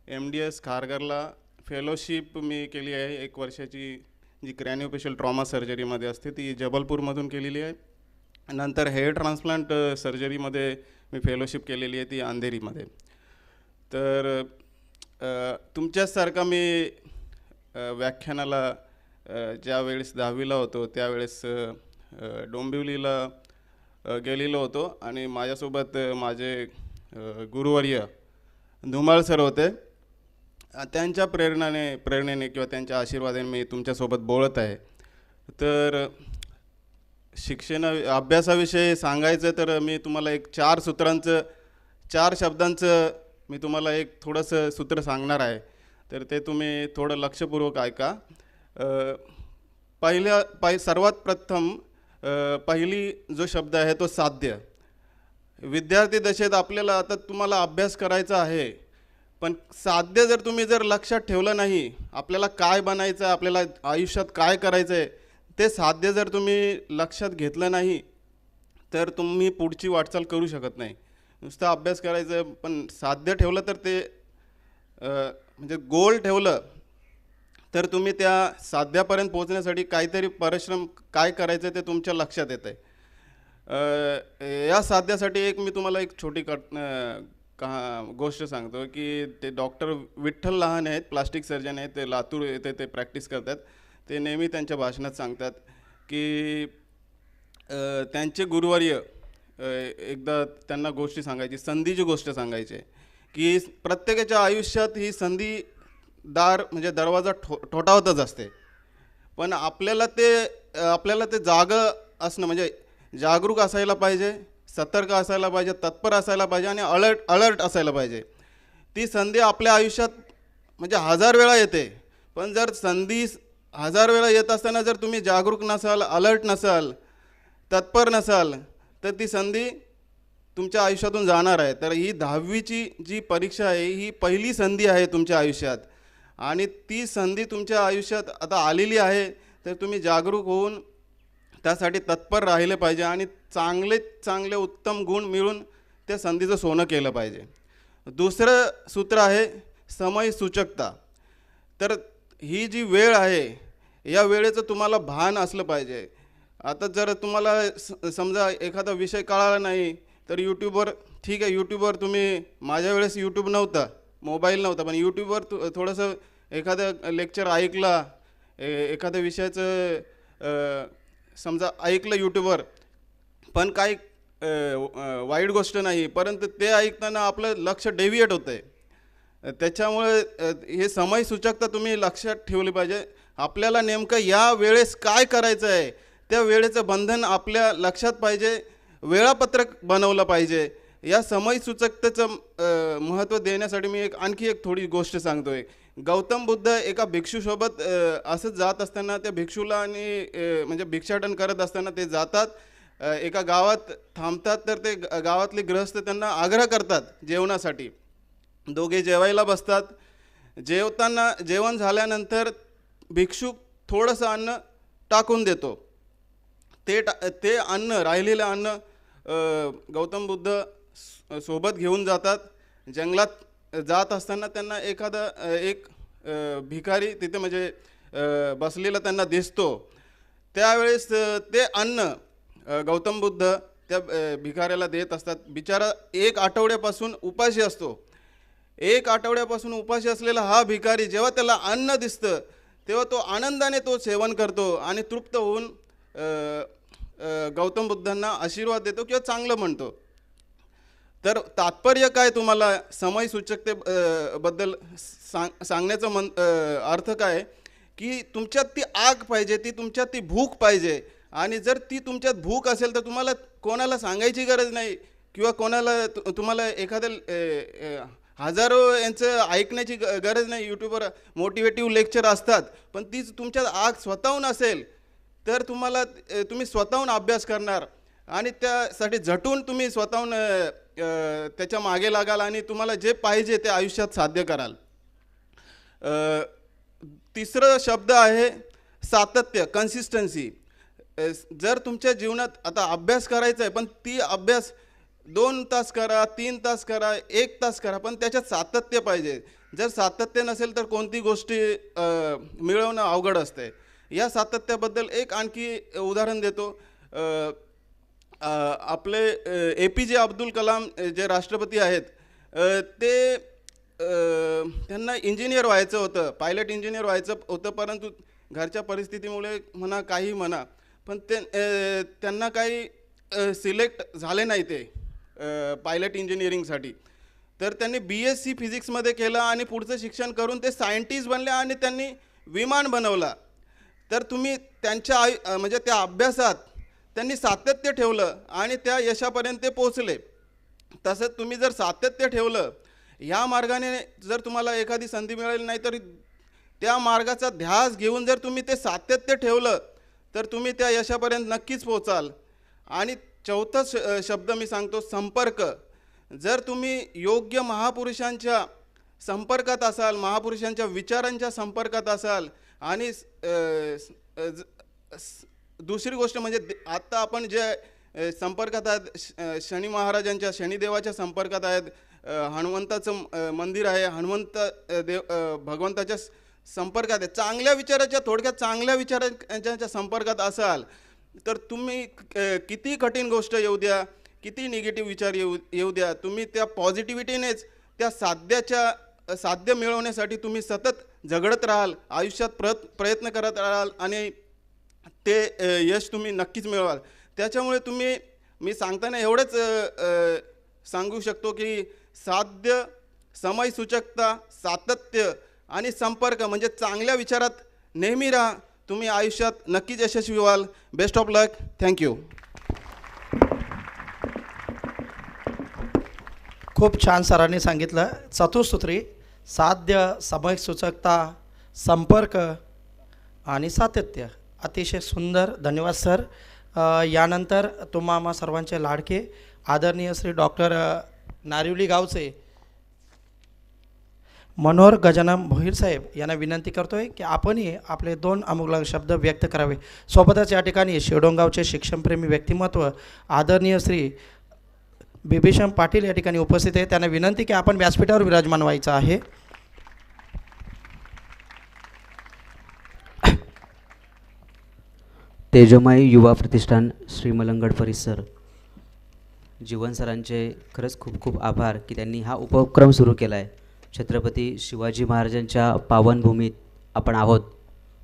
MDS खारघरला फेलोशिप मी केली आहे 1 वर्षाची, जी क्रॅनिओफेशियल ट्रॉमा सर्जरीमध्ये असते ती जबलपूरमधून केलेली आहे. नंतर हेअर ट्रान्सप्लांट सर्जरीमध्ये मी फेलोशिप केलेली आहे ती अंधेरीमध्ये. तर तुमच्यासारखा मी व्याख्यानाला ज्यावेळेस 10वीला होतो त्यावेळेस डोंबिवलीला गेलेलो होतो आणि माझ्यासोबत माझे गुरुवर्य धुमाळ सर होते. त्यांच्या प्रेरणेने किंवा त्यांच्या आशीर्वादाने मी तुमच्यासोबत बोलत आहे. तर अभ्यासाविषयी सांगायचं तर मी तुम्हाला एक 4 शब्दांचं मी तुम्हाला एक थोडंसं सूत्र सांगणार आहे. तर ते तुम्ही थोडं लक्षपूर्वक ऐका. सर्वात प्रथम पहिली जो शब्द आहे तो साध्य. विद्यार्थी दशेत आपल्याला आता तुम्हाला अभ्यास करायचा आहे, पण साध्य जर तुम्ही लक्षात ठेवलं नाही, आपल्याला काय बनायचं आहे, आपल्याला आयुष्यात काय करायचं आहे, ते साध्य जर तुम्ही लक्षात घेतलं नाही तर तुम्ही पुढची वाटचाल करू शकत नाही. नुसतं अभ्यास करायचं पण साध्य ठेवलं तर ते म्हणजे गोल ठेवलं तर तुम्ही त्या साध्यापर्यंत पोहोचण्यासाठी काहीतरी परिश्रम काय करायचं ते तुमच्या लक्षात येतं आहे. या साध्यासाठी मी तुम्हाला एक छोटी गोष्ट सांगतो की ते डॉक्टर विठ्ठल लहान आहेत, प्लास्टिक सर्जन आहेत, ते लातूर येथे ते प्रॅक्टिस करतात. ते नेहमी त्यांच्या भाषणात सांगतात की त्यांचे गुरुवर्य एकदा त्यांना गोष्टी सांगायची, संधीची गोष्ट सांगायची की प्रत्येकाच्या आयुष्यात ही संधीदार म्हणजे दरवाजा ठोठावतच असते, पण आपल्याला ते जागं असणं म्हणजे जागरूक असायला पाहिजे, सतर्क असायला पाहिजे, तत्पर असायला पाहिजे आणि अलर्ट असायला पाहिजे. ती संधी आपल्या आयुष्यात म्हणजे 1000 वेळा येते, पण जर संधी 1000 वेळा येत असताना जर तुम्ही जागरूक नसाल, अलर्ट नसाल, तत्पर नसाल तर ती संधी तुमच्या आयुष्यातून जाणार आहे. तर ही 10वीची जी परीक्षा आहे ही पहिली संधी आहे तुमच्या आयुष्यात आणि ती संधी तुमच्या आयुष्यात आता आलेली आहे. तर तुम्ही जागरूक होऊन त्यासाठी तत्पर राहिले पाहिजे आणि चांगले उत्तम गुण मिळून त्या संधीचं सोनं केलं पाहिजे. दुसरं सूत्र आहे समयसूचकता. तर ही जी वेळ आहे या वेळेचं तुम्हाला भान असलं पाहिजे. आता जर तुम्हाला समजा एखादा विषय कळाला नाही तर यूट्यूबवर, ठीक आहे, यूट्यूबवर तुम्ही, माझ्या वेळेस यूट्यूब नव्हता, मोबाईल नव्हता, पण यूट्यूबवर थोडंसं एखादं लेक्चर ऐकला, एखाद्या विषयाचं समजा ऐकलं यूट्यूबवर, पण काही वाईट गोष्ट नाही, परंतु ते ऐकताना आपलं लक्ष डेव्हिएट होतं आहे. त्याच्यामुळे हे समयसूचकता तुम्ही लक्षात ठेवली पाहिजे. आपल्याला नेमकं या वेळेस काय करायचं आहे त्या वेळेचं बंधन आपल्या लक्षात पाहिजे, वेळापत्रक बनवलं पाहिजे. या समयसूचकतेचं महत्त्व देण्यासाठी मी आणखी एक थोडी गोष्ट सांगतो आहे. गौतम बुद्ध एका भिक्षूसोबत असंच जात असताना त्या भिक्षूला आणि म्हणजे भिक्षाटन करत असताना ते जातात, एका गावात थांबतात. तर ते गावातले गृहस्थ त्यांना आग्रह करतात जेवणासाठी. दोघे जेवायला बसतात. जेवण झाल्यानंतर भिक्षुक थोडंसं अन्न टाकून देतो. ते अन्न, राहिलेलं अन्न गौतम बुद्ध सोबत घेऊन जातात. जंगलात जात असताना त्यांना एक भिकारी तिथे म्हणजे बसलेला त्यांना दिसतो. त्यावेळेस ते अन्न गौतम बुद्ध त्या भिकाऱ्याला देत असतात. बिचारा 1 आठवड्यापासून उपाशी असतो. 1 आठवड्यापासून उपाशी असलेला हा भिकारी जेव्हा त्याला अन्न दिसतं तेव्हा तो आनंदाने तो सेवन करतो आणि तृप्त होऊन गौतम बुद्धांना आशीर्वाद देतो किंवा चांगलं म्हणतो. तर तात्पर्य काय, तुम्हाला समयसूचकतेबद्दल सांगण्याचं अर्थ काय की तुमच्यात ती आग पाहिजे, ती तुमच्यात ती भूक पाहिजे. आणि जर ती तुमच्यात भूक असेल तर तुम्हाला कोणाला सांगायची गरज नाही किंवा कोणाला तुम्हाला एखाद्या हजारो यांचं ऐकण्याची गरज नाही. यूट्यूबवर मोटिवेटिव्ह लेक्चर असतात, पण तीच तुमच्यात आग स्वतःहून असेल तर तुम्ही स्वतःहून अभ्यास करणार आणि त्यासाठी झटून तुम्ही स्वतःहून त्याच्या मागे लागाल आणि तुम्हाला जे पाहिजे ते आयुष्यात साध्य कराल. तिसरं शब्द आहे सातत्य, कन्सिस्टन्सी. जर तुमच्या जीवनात आता अभ्यास करायचा आहे, पण ती अभ्यास 2 तास करा, 3 तास करा, 1 तास करा, पण त्याच्यात सातत्य पाहिजे. जर सातत्य नसेल तर कोणती गोष्टी मिळवणं अवघड असते. या सातत्याबद्दल एक आणखी उदाहरण देतो. आपले APJ अब्दुल कलाम जे राष्ट्रपती आहेत, ते त्यांना इंजिनियर व्हायचं होतं, पायलट इंजिनियर व्हायचं होतं, परंतु घरच्या परिस्थितीमुळे म्हणा काही म्हणा पण त्यांना काही सिलेक्ट झाले नाही ते पायलट इंजिनिअरिंगसाठी. तर त्यांनी BSc फिजिक्समध्ये केलं आणि पुढचं शिक्षण करून ते सायंटिस्ट बनले आणि त्यांनी विमान बनवला. तर तुम्ही त्यांच्या म्हणजे त्या अभ्यासात त्यांनी सातत्य ठेवलं आणि त्या यशापर्यंत ते पोचले. तसंच तुम्ही जर सातत्य ठेवलं, ह्या मार्गाने जर तुम्हाला एखादी संधी मिळाली नाही तर त्या मार्गाचा ध्यास घेऊन जर तुम्ही ते सातत्य ठेवलं तर तुम्ही त्या यशापर्यंत नक्कीच पोचाल. आणि चौथा शब्द मी सांगतो, संपर्क. जर तुम्ही योग्य महापुरुषांच्या संपर्कात असाल, महापुरुषांच्या विचारांच्या संपर्कात असाल आणि दुसरी गोष्ट म्हणजे आत्ता आपण जे संपर्कात आहेत, शनी महाराजांच्या, शनिदेवाच्या संपर्कात आहेत, हनुमंताचं मंदिर आहे, हनुमंत भगवंताच्या संपर्कात आहे, चांगल्या विचाराच्या, थोडक्यात चांगल्या विचारांच्या संपर्कात असाल तर तुम्ही किती कठीण गोष्ट येऊ द्या, किती निगेटिव्ह विचार येऊ द्या, तुम्ही त्या पॉझिटिव्हिटीनेच त्या साध्य मिळवण्यासाठी तुम्ही सतत झगडत राहाल, आयुष्यात प्रयत्न करत राहाल आणि ते यश तुम्ही नक्कीच मिळवाल. त्याच्यामुळे मी सांगताना एवढंच सांगू शकतो की साध्य, समयसूचकता, सातत्य आणि संपर्क म्हणजे चांगल्या विचारात नेहमी राहा. तुम्ही आयुष्यात नक्कीच यशस्वी व्हाल. Best of luck. थँक्यू.
खूप छान सरांनी सांगितलं. चतुसूत्री साध्य, समयसूचकता, संपर्क आणि सातत्य. अतिशय सुंदर. धन्यवाद सर. यानंतर तुम्हा सर्वांचे लाडके आदरणीय श्री डॉक्टर नारिवली गावचे मनोहर गजानन भोईर साहेब यांना विनंती करतोय की आपणही आपले 2 अमूल्य शब्द व्यक्त करावे. सोबतच या ठिकाणी शेवडोंगावचे शिक्षणप्रेमी व्यक्तिमत्व आदरणीय श्री बिभीषण पाटील या ठिकाणी उपस्थित आहे. त्यांना विनंती की आपण व्यासपीठावर विराजमान व्हायचं आहे.
तेजोमय युवा प्रतिष्ठान श्रीमलंगड परिसर, जीवन सरांचे खरंच खूप खूप आभार की त्यांनी हा उपक्रम सुरू केला आहे. छत्रपती शिवाजी महाराजांच्या पावनभूमीत आपण आहोत.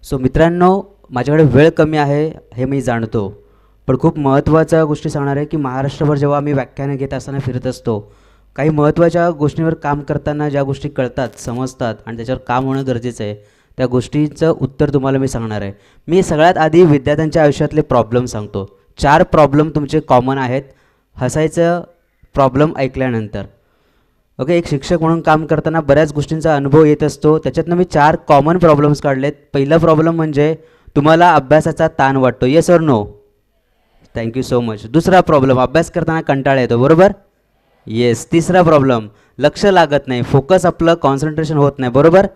सो मित्रांनो, माझ्याकडे वेळ कमी आहे हे मी जाणतो, पण खूप महत्त्वाच्या गोष्टी सांगणार आहे की महाराष्ट्रभर जेव्हा आम्ही व्याख्यानं घेत असताना फिरत असतो, काही महत्त्वाच्या गोष्टींवर काम करताना ज्या गोष्टी कळतात, समजतात आणि त्याच्यावर काम होणं गरजेचं आहे, त्या गोष्टींचं उत्तर तुम्हाला मी सांगणार आहे. मी सगळ्यात आधी विद्यार्थ्यांच्या आयुष्यातले प्रॉब्लेम सांगतो. 4 प्रॉब्लेम तुमचे कॉमन आहेत हसायचं प्रॉब्लेम ऐकल्यानंतर. ओके, एक शिक्षक म्हणून काम करताना बऱ्याच गोष्टींचा अनुभव येत असतो. त्याच्यातनं मी 4 कॉमन प्रॉब्लेम्स काढलेत. पहिला प्रॉब्लेम म्हणजे तुम्हाला अभ्यासाचा ताण वाटतो. Yes or no? Thank you so much. दुसरा प्रॉब्लेम, अभ्यास करताना कंटाळा येतो. बरोबर? येस. तिसरा प्रॉब्लेम, लक्ष लागत नाही, फोकस आपलं कॉन्सन्ट्रेशन होत नाही. बरोबर?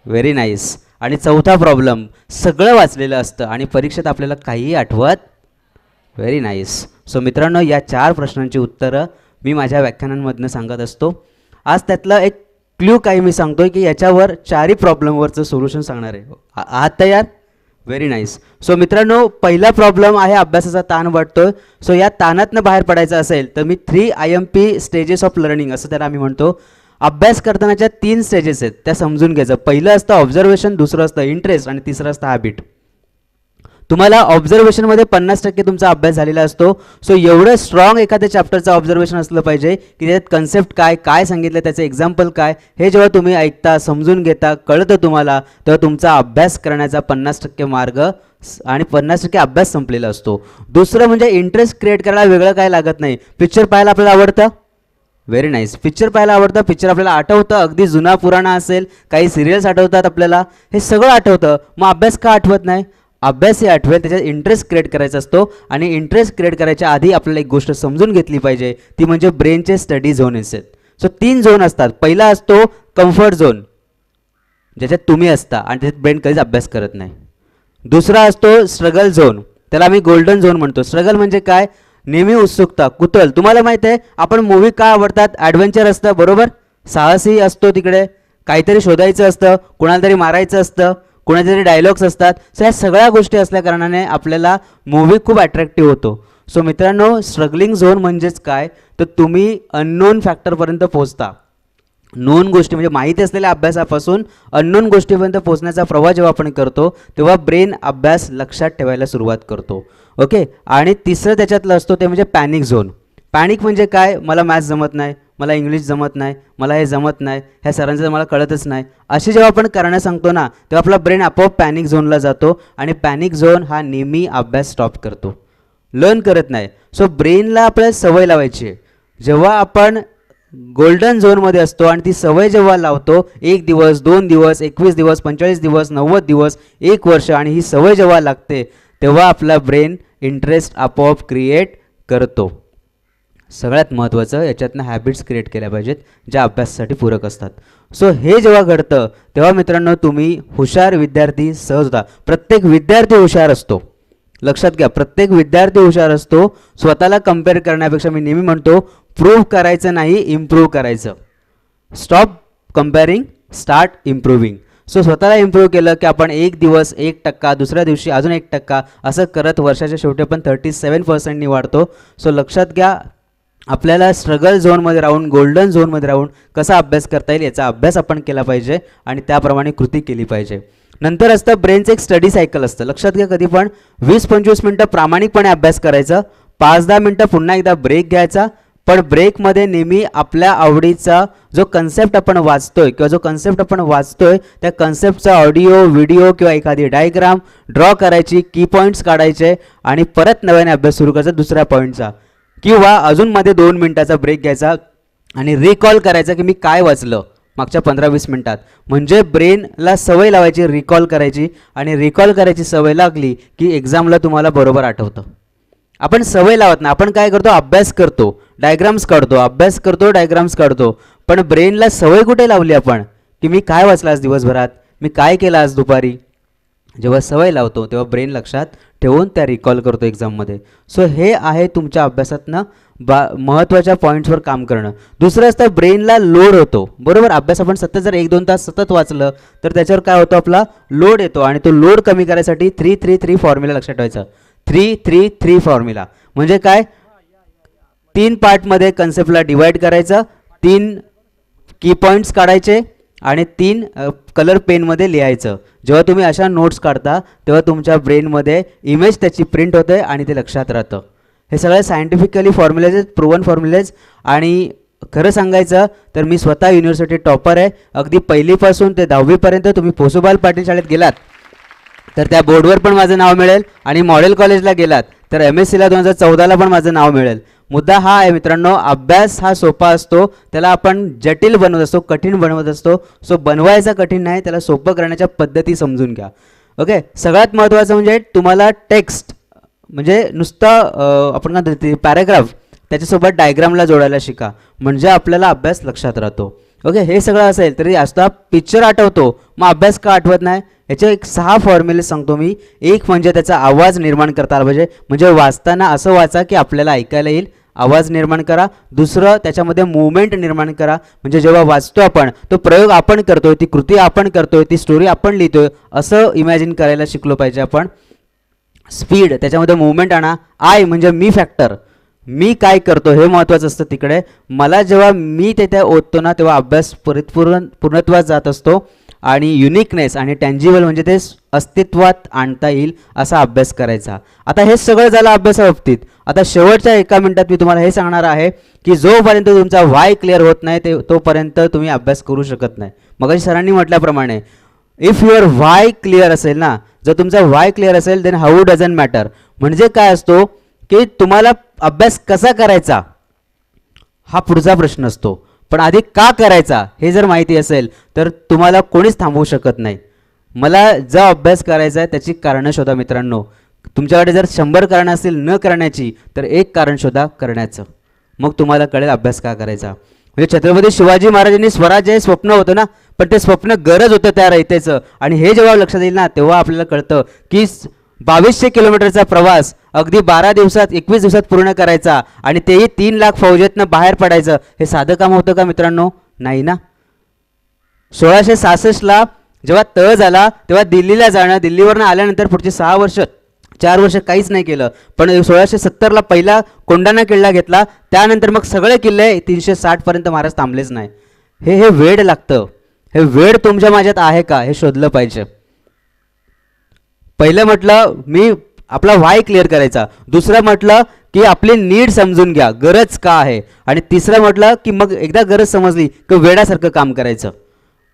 Very nice. आणि चौथा प्रॉब्लेम, सगळं वाचलेलं असतं आणि परीक्षेत आपल्याला काहीही आठवत. Very nice. सो मित्रांनो, या 4 प्रश्नांची उत्तरं मी माझ्या व्याख्यानांमधनं सांगत असतो. आज त्यातलं एक क्ल्यू काही मी सांगतो आहे की याच्यावर 4ही प्रॉब्लेमवरचं सोल्युशन सांगणार आहे. आहात तयार? Very nice. सो मित्रांनो, पहिला प्रॉब्लेम आहे अभ्यासाचा ताण वाटतो. सो या ताणातनं बाहेर पडायचं असेल तर मी 3 IMP स्टेजेस ऑफ लर्निंग असं त्याला आम्ही म्हणतो. अभ्यास करतानाच्या 3 स्टेजेस आहेत, त्या समजून घ्यायचं. पहिलं असतं ऑब्झर्वेशन, दुसरं असतं इंटरेस्ट आणि तिसरं असतं हॅबिट. तुम्हाला ऑब्झर्वेशनमध्ये 50% तुमचा अभ्यास झालेला असतो. सो एवढं स्ट्रॉंग एखाद्या चॅप्टरचं ऑब्झर्वेशन असलं पाहिजे की त्याच्यात कन्सेप्ट काय सांगितलं, त्याचं एक्झाम्पल काय, हे जेव्हा तुम्ही ऐकता, समजून घेता, कळतं तुम्हाला, तेव्हा तुमचा अभ्यास करण्याचा 50% मार्ग आणि 50% अभ्यास संपलेला असतो. दुसरं म्हणजे इंटरेस्ट क्रिएट करायला वेगळं काय लागत नाही. पिक्चर पाहायला आपल्याला आवडतं. Very nice. पिक्चर पाहायला आवडतं, पिक्चर आपल्याला आठवतं, अगदी जुना पुराणा असेल, काही सिरियल्स आठवतात आपल्याला, हे सगळं आठवतं. मग अभ्यास का आठवत नाही? अभ्यास हे आठवेल, त्याच्यात इंटरेस्ट क्रिएट करायचा असतो. आणि इंटरेस्ट क्रिएट करायच्या आधी आपल्याला एक गोष्ट समजून घेतली पाहिजे, ती म्हणजे ब्रेनचे स्टडी झोन असतात. सो 3 झोन असतात. पहिला असतो कम्फर्ट झोन, ज्याच्यात तुम्ही असता आणि त्याच्यात ब्रेन कधीच अभ्यास करत नाही. दुसरा असतो स्ट्रगल झोन, त्याला आम्ही गोल्डन झोन म्हणतो. स्ट्रगल म्हणजे काय? नेहमी उत्सुकता, कुतूहल. तुम्हाला माहीत आहे आपण मूवी का आवडतात? ॲडव्हेंचर असतं. बरोबर? साहसी असतो, तिकडे काहीतरी शोधायचं असतं, कुणाला तरी मारायचं असतं, कुणाचे तरी डायलॉग्स असतात. सो ह्या सगळ्या गोष्टी असल्या कारणाने आपल्याला मूवी खूप अट्रॅक्टिव्ह होतो. सो मित्रांनो, स्ट्रगलिंग झोन म्हणजेच काय तर तुम्ही अननोन फॅक्टरपर्यंत पोहोचता. नोन गोष्टी म्हणजे माहिती असलेल्या अभ्यासापासून अननोन गोष्टीपर्यंत पोहोचण्याचा प्रवास जेव्हा आपण करतो तेव्हा ब्रेन अभ्यास लक्षात ठेवायला सुरुवात करतो. ओके. आणि तिसरं त्याच्यातलं असतो ते म्हणजे पॅनिक झोन. पॅनिक म्हणजे काय? मला मॅथ्स जमत नाही, मला इंग्लिश जमत नाही, मला हे जमत नाही, ह्या सरांचं तर मला कळतच नाही, अशी जेव्हा आपण करणं सांगतो ना तेव्हा आपला ब्रेन आपोआप पॅनिक झोनला जातो आणि पॅनिक झोन हा नेहमी अभ्यास स्टॉप करतो, लर्न करत नाही. सो ब्रेनला आपल्याला सवय लावायची आहे. जेव्हा आपण गोल्डन झोनमध्ये असतो आणि ती सवय जेव्हा लावतो 1 दिवस 2 दिवस 21 दिवस 45 दिवस 90 दिवस 1 वर्ष आणि ही सवय जेव्हा लागते तेव्हा आपला ब्रेन इंटरेस्ट आपोआप क्रिएट करतो. सगळ्यात महत्त्वाचं याच्यातनं हॅबिट्स क्रिएट केल्या पाहिजेत ज्या अभ्यासासाठी पूरक असतात. सो हे जेव्हा घडतं तेव्हा मित्रांनो तुम्ही हुशार विद्यार्थी सहज होता. प्रत्येक विद्यार्थी हुशार असतो, लक्षात घ्या. प्रत्येक विद्यार्थी हुशार असतो. स्वतःला कम्पेअर करण्यापेक्षा मी नेहमी म्हणतो प्रूव्ह करायचं नाही, इम्प्रूव्ह करायचं. Stop comparing, start improving. So स्वतःला इम्प्रूव्ह केलं की आपण 1 दिवस 1%, दुसऱ्या दिवशी अजून 1%, असं करत वर्षाच्या शेवटी आपण 37% वाढतो. सो लक्षात घ्या, आपल्याला स्ट्रगल झोनमध्ये राहून गोल्डन झोनमध्ये राहून कसा अभ्यास करता येईल याचा अभ्यास आपण केला पाहिजे आणि त्याप्रमाणे कृती केली पाहिजे. नंतर असतं ब्रेनचं एक स्टडी सायकल असतं. लक्षात घ्या, कधी पण 20-25 मिनटं प्रामाणिकपणे अभ्यास करायचं, 5-10 मिनटं पुन्हा एकदा ब्रेक घ्यायचा. पण ब्रेकमध्ये नेहमी आपल्या आवडीचा जो कन्सेप्ट आपण वाचतोय किंवा जो कन्सेप्ट आपण वाचतोय त्या कन्सेप्टचा ऑडिओ, व्हिडिओ किंवा एखादी डायग्राम ड्रॉ करायची, की पॉईंट्स काढायचे आणि परत नव्याने अभ्यास सुरू करायचा दुसऱ्या पॉईंटचा. किंवा अजून मध्ये 2 मिनटाचा ब्रेक घ्यायचा आणि रिकॉल करायचा की मी काय वाचलं मागच्या 15-20 मिनटात. म्हणजे ब्रेनला सवय लावायची रिकॉल करायची आणि रिकॉल करायची सवय लागली की एक्झामला तुम्हाला बरोबर आठवतं. आपण सवय लावत नाही, आपण काय करतो, अभ्यास करतो, डायग्राम्स काढतो, अभ्यास करतो, डायग्राम्स काढतो. पण ब्रेनला सवय कुठे लावली आपण की मी काय वाचलं आज दिवसभरात, मी काय केलं आज दुपारी. जेव्हा सवय लावतो तेव्हा ब्रेन लक्षात ठेवून त्या रिकॉल करतो एक्झाममध्ये. सो हे आहे तुमच्या अभ्यासातनं महत्त्वाच्या पॉईंट्सवर काम करणं. दुसरं असतं ब्रेनला लोड होतो, बरोबर. अभ्यास आपण सतत जर 1-2 तास सतत वाचलं तर त्याच्यावर काय होतं, आपला लोड येतो आणि तो लोड कमी करायसाठी 3-3-3 फॉर्म्युला लक्षात ठेवायचा. 3-3-3 फॉर्म्युला म्हणजे काय, 3 पार्टमध्ये कन्सेप्टला डिवाईड करायचं, 3 की पॉईंट्स काढायचे आणि 3 कलर पेनमध्ये लिहायचं. जेव्हा तुम्ही अशा नोट्स काढता तेव्हा तुमच्या ब्रेनमध्ये इमेज त्याची प्रिंट होते आणि ते लक्षात राहतं. हे सगळे सायंटिफिकली फॉर्म्युलेज आहेत, प्रूव्हन फॉर्म्युलेज. आणि खरं सांगायचं तर मी स्वतः युनिव्हर्सिटी टॉपर आहे. अगदी 1लीपासून ते 10वीपर्यंत तुम्ही पोसोबाल पाटील शाळेत गेलात तर त्या बोर्डवर पण माझं नाव मिळेल आणि मॉडेल कॉलेजला गेलात तर MScला 2014ला पण माझं नाव मिळेल. मुद्दा हा आहे मित्रांनो, अभ्यास हा सोपा असतो, त्याला आपण जटिल बनवत असतो, कठीण बनवत असतो. सो बनवायचा कठीण नाही, त्याला सोपं करण्याच्या पद्धती समजून घ्या. ओके. सगळ्यात महत्त्वाचं म्हणजे तुम्हाला टेक्स्ट म्हणजे नुसतं आपण काय म्हणतो पॅराग्राफ त्याच्यासोबत डायग्रामला जोडायला शिका, म्हणजे आपल्याला अभ्यास लक्षात राहतो. ओके. हे सगळं असेल तरी असता पिक्चर आठवतो, मग अभ्यास का आठवत नाही. याचे एक 6 फॉर्म्युले सांगतो मी. एक म्हणजे त्याचा आवाज निर्माण करता आला पाहिजे, म्हणजे वाचताना असं वाचा की आपल्याला ऐकायला येईल, आवाज निर्माण करा. दुसरं त्याच्यामध्ये मूवमेंट निर्माण करा, म्हणजे जेव्हा वाचतो आपण तो प्रयोग आपण करतोय, ती कृती आपण करतोय, ती स्टोरी आपण लिहितोय असं इमॅजिन करायला शिकलो पाहिजे आपण. स्पीड, त्याच्यामध्ये मूवमेंट आणा. आय म्हणजे मी फॅक्टर, मी काय करतो हे महत्त्वाचं असतं तिकडे. मला जेव्हा मी तिथे ओततो ना तेव्हा अभ्यास पूर्णत्वात जात असतो आणि युनिकनेस आणि टँजिबल म्हणजे ते अस्तित्वात आणता येईल असा अभ्यास करायचा. आता हे सगळं झालं अभ्यासाबाबतीत. आता शेवटच्या 1 मिनिटात मी तुम्हाला हे सांगणार आहे की जोपर्यंत तुमचा वाय क्लिअर होत नाही तोपर्यंत तुम्ही अभ्यास करू शकत नाही. मगाशी सरांनी म्हटल्याप्रमाणे इफ युअर वाय क्लिअर असेल ना, जर तुमचा वाय क्लिअर असेल देन हाऊ डझंट मॅटर. म्हणजे काय असतो की तुम्हाला अभ्यास कसा करायचा हा पुढचा प्रश्न असतो, पण आधी का करायचा हे जर माहिती असेल तर तुम्हाला कोणीच थांबवू शकत नाही. मला जो अभ्यास करायचा आहे त्याची कारणं शोधा मित्रांनो. तुमच्याकडे जर 100 कारणं असतील न करण्याची तर एक कारण शोधा करण्याचं, मग तुम्हाला कळेल अभ्यास का करायचा. म्हणजे छत्रपती शिवाजी महाराजांनी स्वराज्य हे स्वप्न होतं ना, पण ते स्वप्न गरज होतं त्या रयतेचं. आणि हे जेव्हा लक्षात येईल ना तेव्हा आपल्याला कळतं की 2200 किलोमीटरचा प्रवास अगदी 12 दिवसात 21 दिवसात पूर्ण करायचा आणि तेही 3 लाख फौजेतनं बाहेर पडायचं, हे साधं काम होतं का मित्रांनो? नाही ना. 1666ला जेव्हा तळ झाला तेव्हा दिल्लीला जाणं, दिल्लीवरनं आल्यानंतर पुढचे 4 वर्ष काहीच नाही केलं. पण 1670ला पहिला कोंढाणा किल्ला घेतला, त्यानंतर मग सगळे किल्ले 360पर्यंत महाराज थांबलेच नाही. हे वेड लागतं. हे वेड तुमच्या माझ्यात आहे का हे शोधलं पाहिजे. पहिलं म्हटलं मी आपला वाय क्लिअर करायचा, दुसरं म्हटलं की आपली नीड समजून घ्या, गरज का आहे, आणि तिसरं म्हटलं की मग एकदा गरज समजली की वेडासारखं काम करायचं.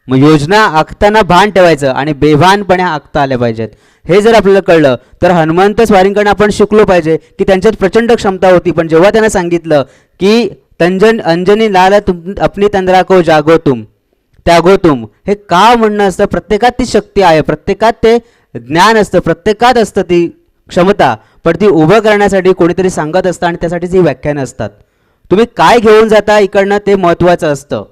मग योजना आखताना भान ठेवायचं आणि बेभानपणे आखता आल्या पाहिजेत. हे जर आपल्याला कळलं तर हनुमंत स्वारींकडनं आपण शिकलो पाहिजे की त्यांच्यात प्रचंड क्षमता होती, पण जेव्हा त्यांना सांगितलं की तंजन अंजनी लाल तुम अपनी तंद्रा को जागो तुम त्यागो तुम, हे का म्हणणं असतं. प्रत्येकात ती शक्ती आहे, प्रत्येकात ते ज्ञान असतं, प्रत्येकात असतं ती क्षमता, पण ती उभं करण्यासाठी कोणीतरी सांगत असतं आणि त्यासाठीच ही व्याख्यानं असतात. तुम्ही काय घेऊन जाता इकडनं ते महत्त्वाचं असतं.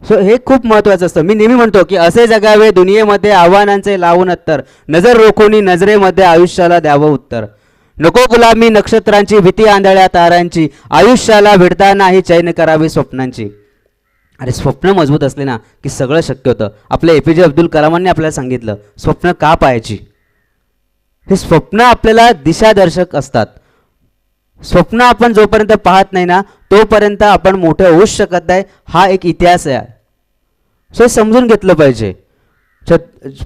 सो हे खूप महत्त्वाचं असतं. मी नेहमी म्हणतो की असे जगावे दुनियेमध्ये आव्हानांचे लावून अत्तर, नजर रोखून नजरेमध्ये आयुष्याला द्यावं उत्तर. नको गुलामी नक्षत्रांची, भीती आंधळ्या तारांची, आयुष्याला भिडतानाही चैन करावी स्वप्नांची. अरे स्वप्न मजबूत असले ना की सगळं शक्य होतं. आपल्या APJ अब्दुल कलामांनी आपल्याला सांगितलं स्वप्न का पाहायची. हे स्वप्न आपल्याला दिशादर्शक असतात. स्वप्न आपण जोपर्यंत पाहत नाही ना तोपर्यंत आपण मोठं होऊच शकत नाही. हा एक इतिहास आहे. सो हे समजून घेतलं पाहिजे.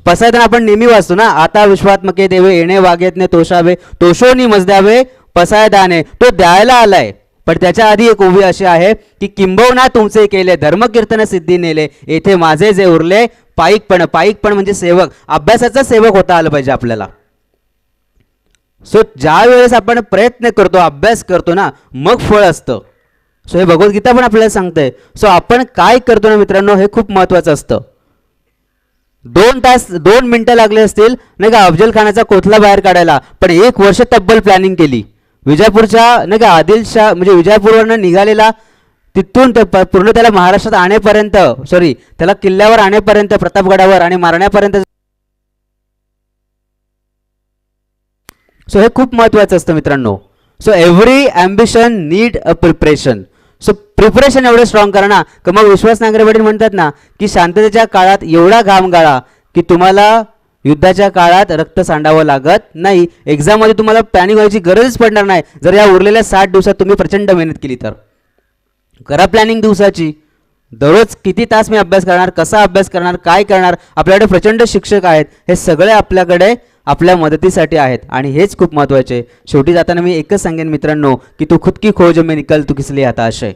पसायदान आपण नेहमी वाचतो ना, आता विश्वात्मके देवे येणे वागेतने तोषावे, तोषोनी मजद्यावे पसायदाने, तो द्यायला आलाय. पण त्याच्या आधी एक ओवी अशी आहे की किंबहुना तुमचे केले धर्मकीर्तन सिद्धी नेले, येथे माझे जे उरले पाईकपण. पाईकपण म्हणजे सेवक, अभ्यासाचा सेवक होता आलं पाहिजे आपल्याला. सो ज्या वेळेस आपण प्रयत्न करतो, अभ्यास करतो ना, मग फळ असतं. सो हे भगवद्गीता पण आपल्याला सांगते. सो आपण काय करतो ना मित्रांनो, हे खूप महत्त्वाचं असतं. 2 मिनिटं लागले असतील नाही का अफजल खानाचा कोथला बाहेर काढायला, पण 1 वर्ष तब्बल प्लॅनिंग केली. विजापूरच्या नाही का आदिलशाह म्हणजे विजापूरवरनं निघालेला तिथून ते पूर्ण त्याला महाराष्ट्रात आणेपर्यंत, त्याला किल्ल्यावर आणेपर्यंत, प्रतापगडावर आणि मारण्यापर्यंत. सो हे खूप महत्त्वाचं असतं मित्रांनो. So every ambition need a preparation. So preparation एवढं स्ट्रॉंग करा ना की मग विश्वास नांगरे पाटील म्हणतात ना की शांततेच्या काळात एवढा घाम गाळा की तुम्हाला युद्धाच्या काळात रक्त सांडावं लागत नाही. एक्झाममध्ये तुम्हाला पॅनिक व्हायची गरजच पडणार नाही जर या उरलेल्या 60 दिवसात तुम्ही प्रचंड मेहनत केली तर. करा प्लॅनिंग दिवसाची. दररोज किती तास मी अभ्यास करणार, कसा अभ्यास करणार, काय करणार. आपल्याकडे प्रचंड शिक्षक आहेत, हे सगळे आपल्याकडे आपल्या मदतीसाठी आहेत आणि हेच खूप महत्त्वाचे. शेवटी जाताना मी एकच सांगेन मित्रांनो की तू खुद की खोज में निकल तू किस लिए हताश है.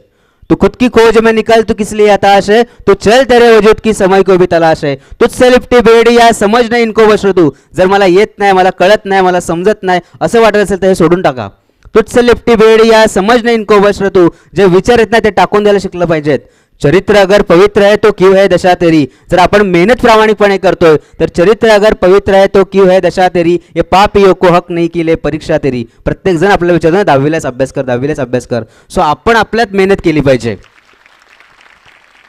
तू खुद की खोज में निकल तू किस लिए हताश है. तू चल तेरे वजूद की समय को भी तलाश है. तुझसे लिपटी बेडी या समझ नाही इनको वश तू. जर मला येत नाही, मला कळत नाही, मला समजत नाही असं वाटत असेल तर हे सोडून टाका. तुझसे लिपटी बेडी या समझ नाही इनको वश तू. जे विचार येत नाही ते टाकून द्यायला शिकलं पाहिजेत. चरित्र अगर पवित्र है तो क्यों है दशा तेरी. जर आपण मेहनत प्रामाणिकपणे करतोय तर चरित्र अगर पवित्र है तो क्यों है दशा तेरी. ये पापियों को हक नहीं की ले परीक्षा तेरी. प्रत्येक जण आपल्याला विचारतो ना 10वीलाच अभ्यास कर, 10वीलाच अभ्यास कर. सो आपण आपल्यात मेहनत केली पाहिजे.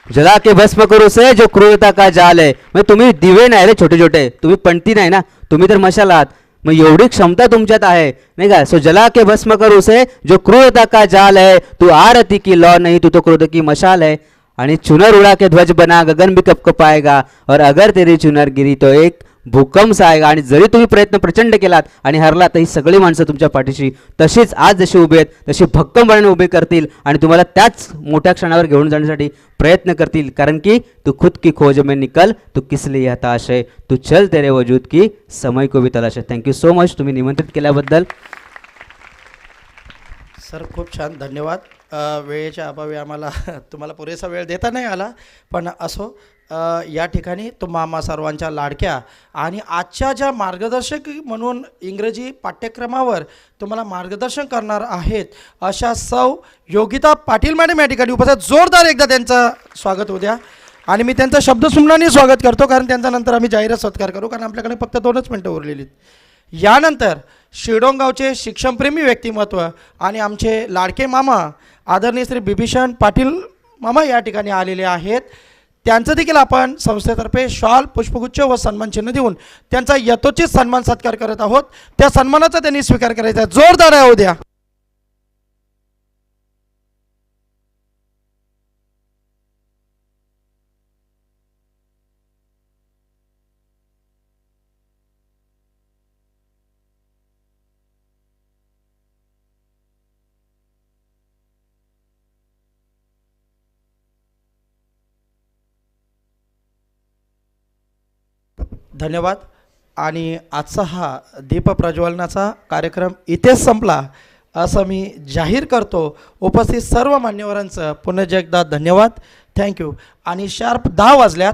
जला के भस्म करू से जो क्रूरता का जाल है. म्हणजे तुम्ही दिवे नाही रे छोटे छोटे, तुम्ही पणती नाही ना, तुम्ही तर मशाल आहात. मग एवढी क्षमता तुमच्यात आहे नाही का. सो जला के भस्म करू से जो क्रूरता का जाल है, तू आरती की लौ नहीं तू तो क्रोध की मशाल है. आणि चुनर उड़ा के ध्वज बना गगन भी कपकपाएगा और अगर तेरी चुनर गिरी तो एक भूकंप आएगा. आणि जरी तुम्ही प्रयत्न प्रचंड केलात आणि हरलात तर ही सगळी माणसं तुमच्या पाठीशी तशीच आज जशी उभी आहेत तशी भक्कमपणे उभी करतील आणि तुम्हाला त्याच मोठ्या क्षणावर घेऊन जाण्यासाठी प्रयत्न करतील. कारण की तू खुद की खोज में निकल तू किस लिए हताश है. तू चल तेरे वजूद की समय को भी तलाश है. थँक्यू सो मच तुम्ही निमंत्रित केल्याबद्दल.
सर खूप छान, धन्यवाद. वेळेच्या अभावी आम्हाला तुम्हाला पुरेसा वेळ देता नाही आला, पण असो. या ठिकाणी तुम्हा सर्वांच्या लाडक्या आणि आजच्या ज्या मार्गदर्शक म्हणून इंग्रजी पाठ्यक्रमावर तुम्हाला मार्गदर्शन करणार आहेत अशा सौ योगिता पाटील मॅडम या ठिकाणी उपस्थित. जोरदार एकदा त्यांचं स्वागत होऊ द्या. आणि मी त्यांचं शब्दसुमनाने स्वागत करतो कारण त्यांचा नंतर आम्ही जाहीर सत्कार करू कारण आपल्याकडे फक्त 2च मिनटं उरलेली आहेत. यानंतर शिरडोणगावचे शिक्षणप्रेमी व्यक्तिमत्व आणि आमचे लाडके मामा आदरणीय श्री बिभीषण पाटील मामा या ठिकाणी आलेले आहेत. त्यांचं देखील आपण संस्थेतर्फे शॉल, पुष्पगुच्छ व सन्मानचिन्ह देऊन त्यांचा यथोचित सन्मान सत्कार करत आहोत. त्या सन्मानाचा त्यांनी स्वीकार करायचा आहे. जोरदार होऊ द्या. धन्यवाद. आणि आजचा हा दीपप्रज्वलनाचा कार्यक्रम इथेच संपला असं मी जाहीर करतो. उपस्थित सर्व मान्यवरांचं पुन्हा एकदा धन्यवाद. थँक्यू. आणि शार्प 10 वाजल्यात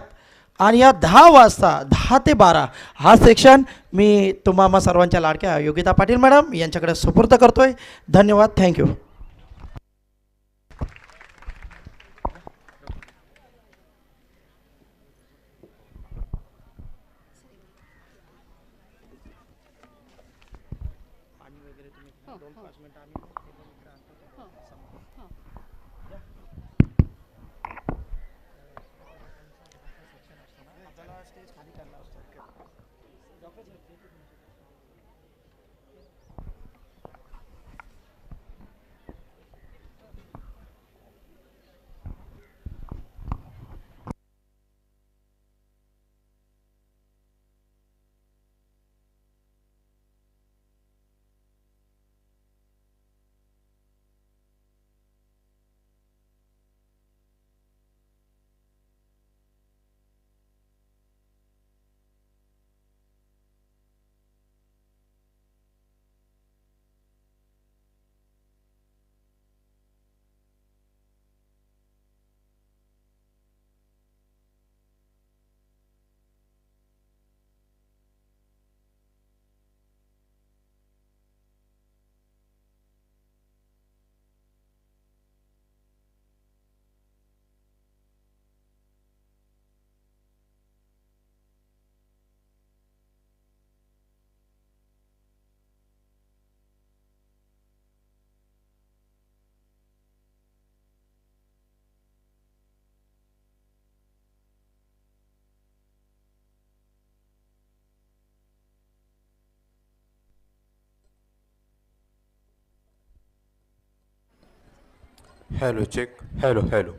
आणि या 10 वाजता 10 ते 12 हा सेक्शन मी तुम्हा सर्वांच्या लाडक्या योगिता पाटील मॅडम यांच्याकडे सुपूर्द करतो आहे. धन्यवाद. Thank you.
Hello check hello hello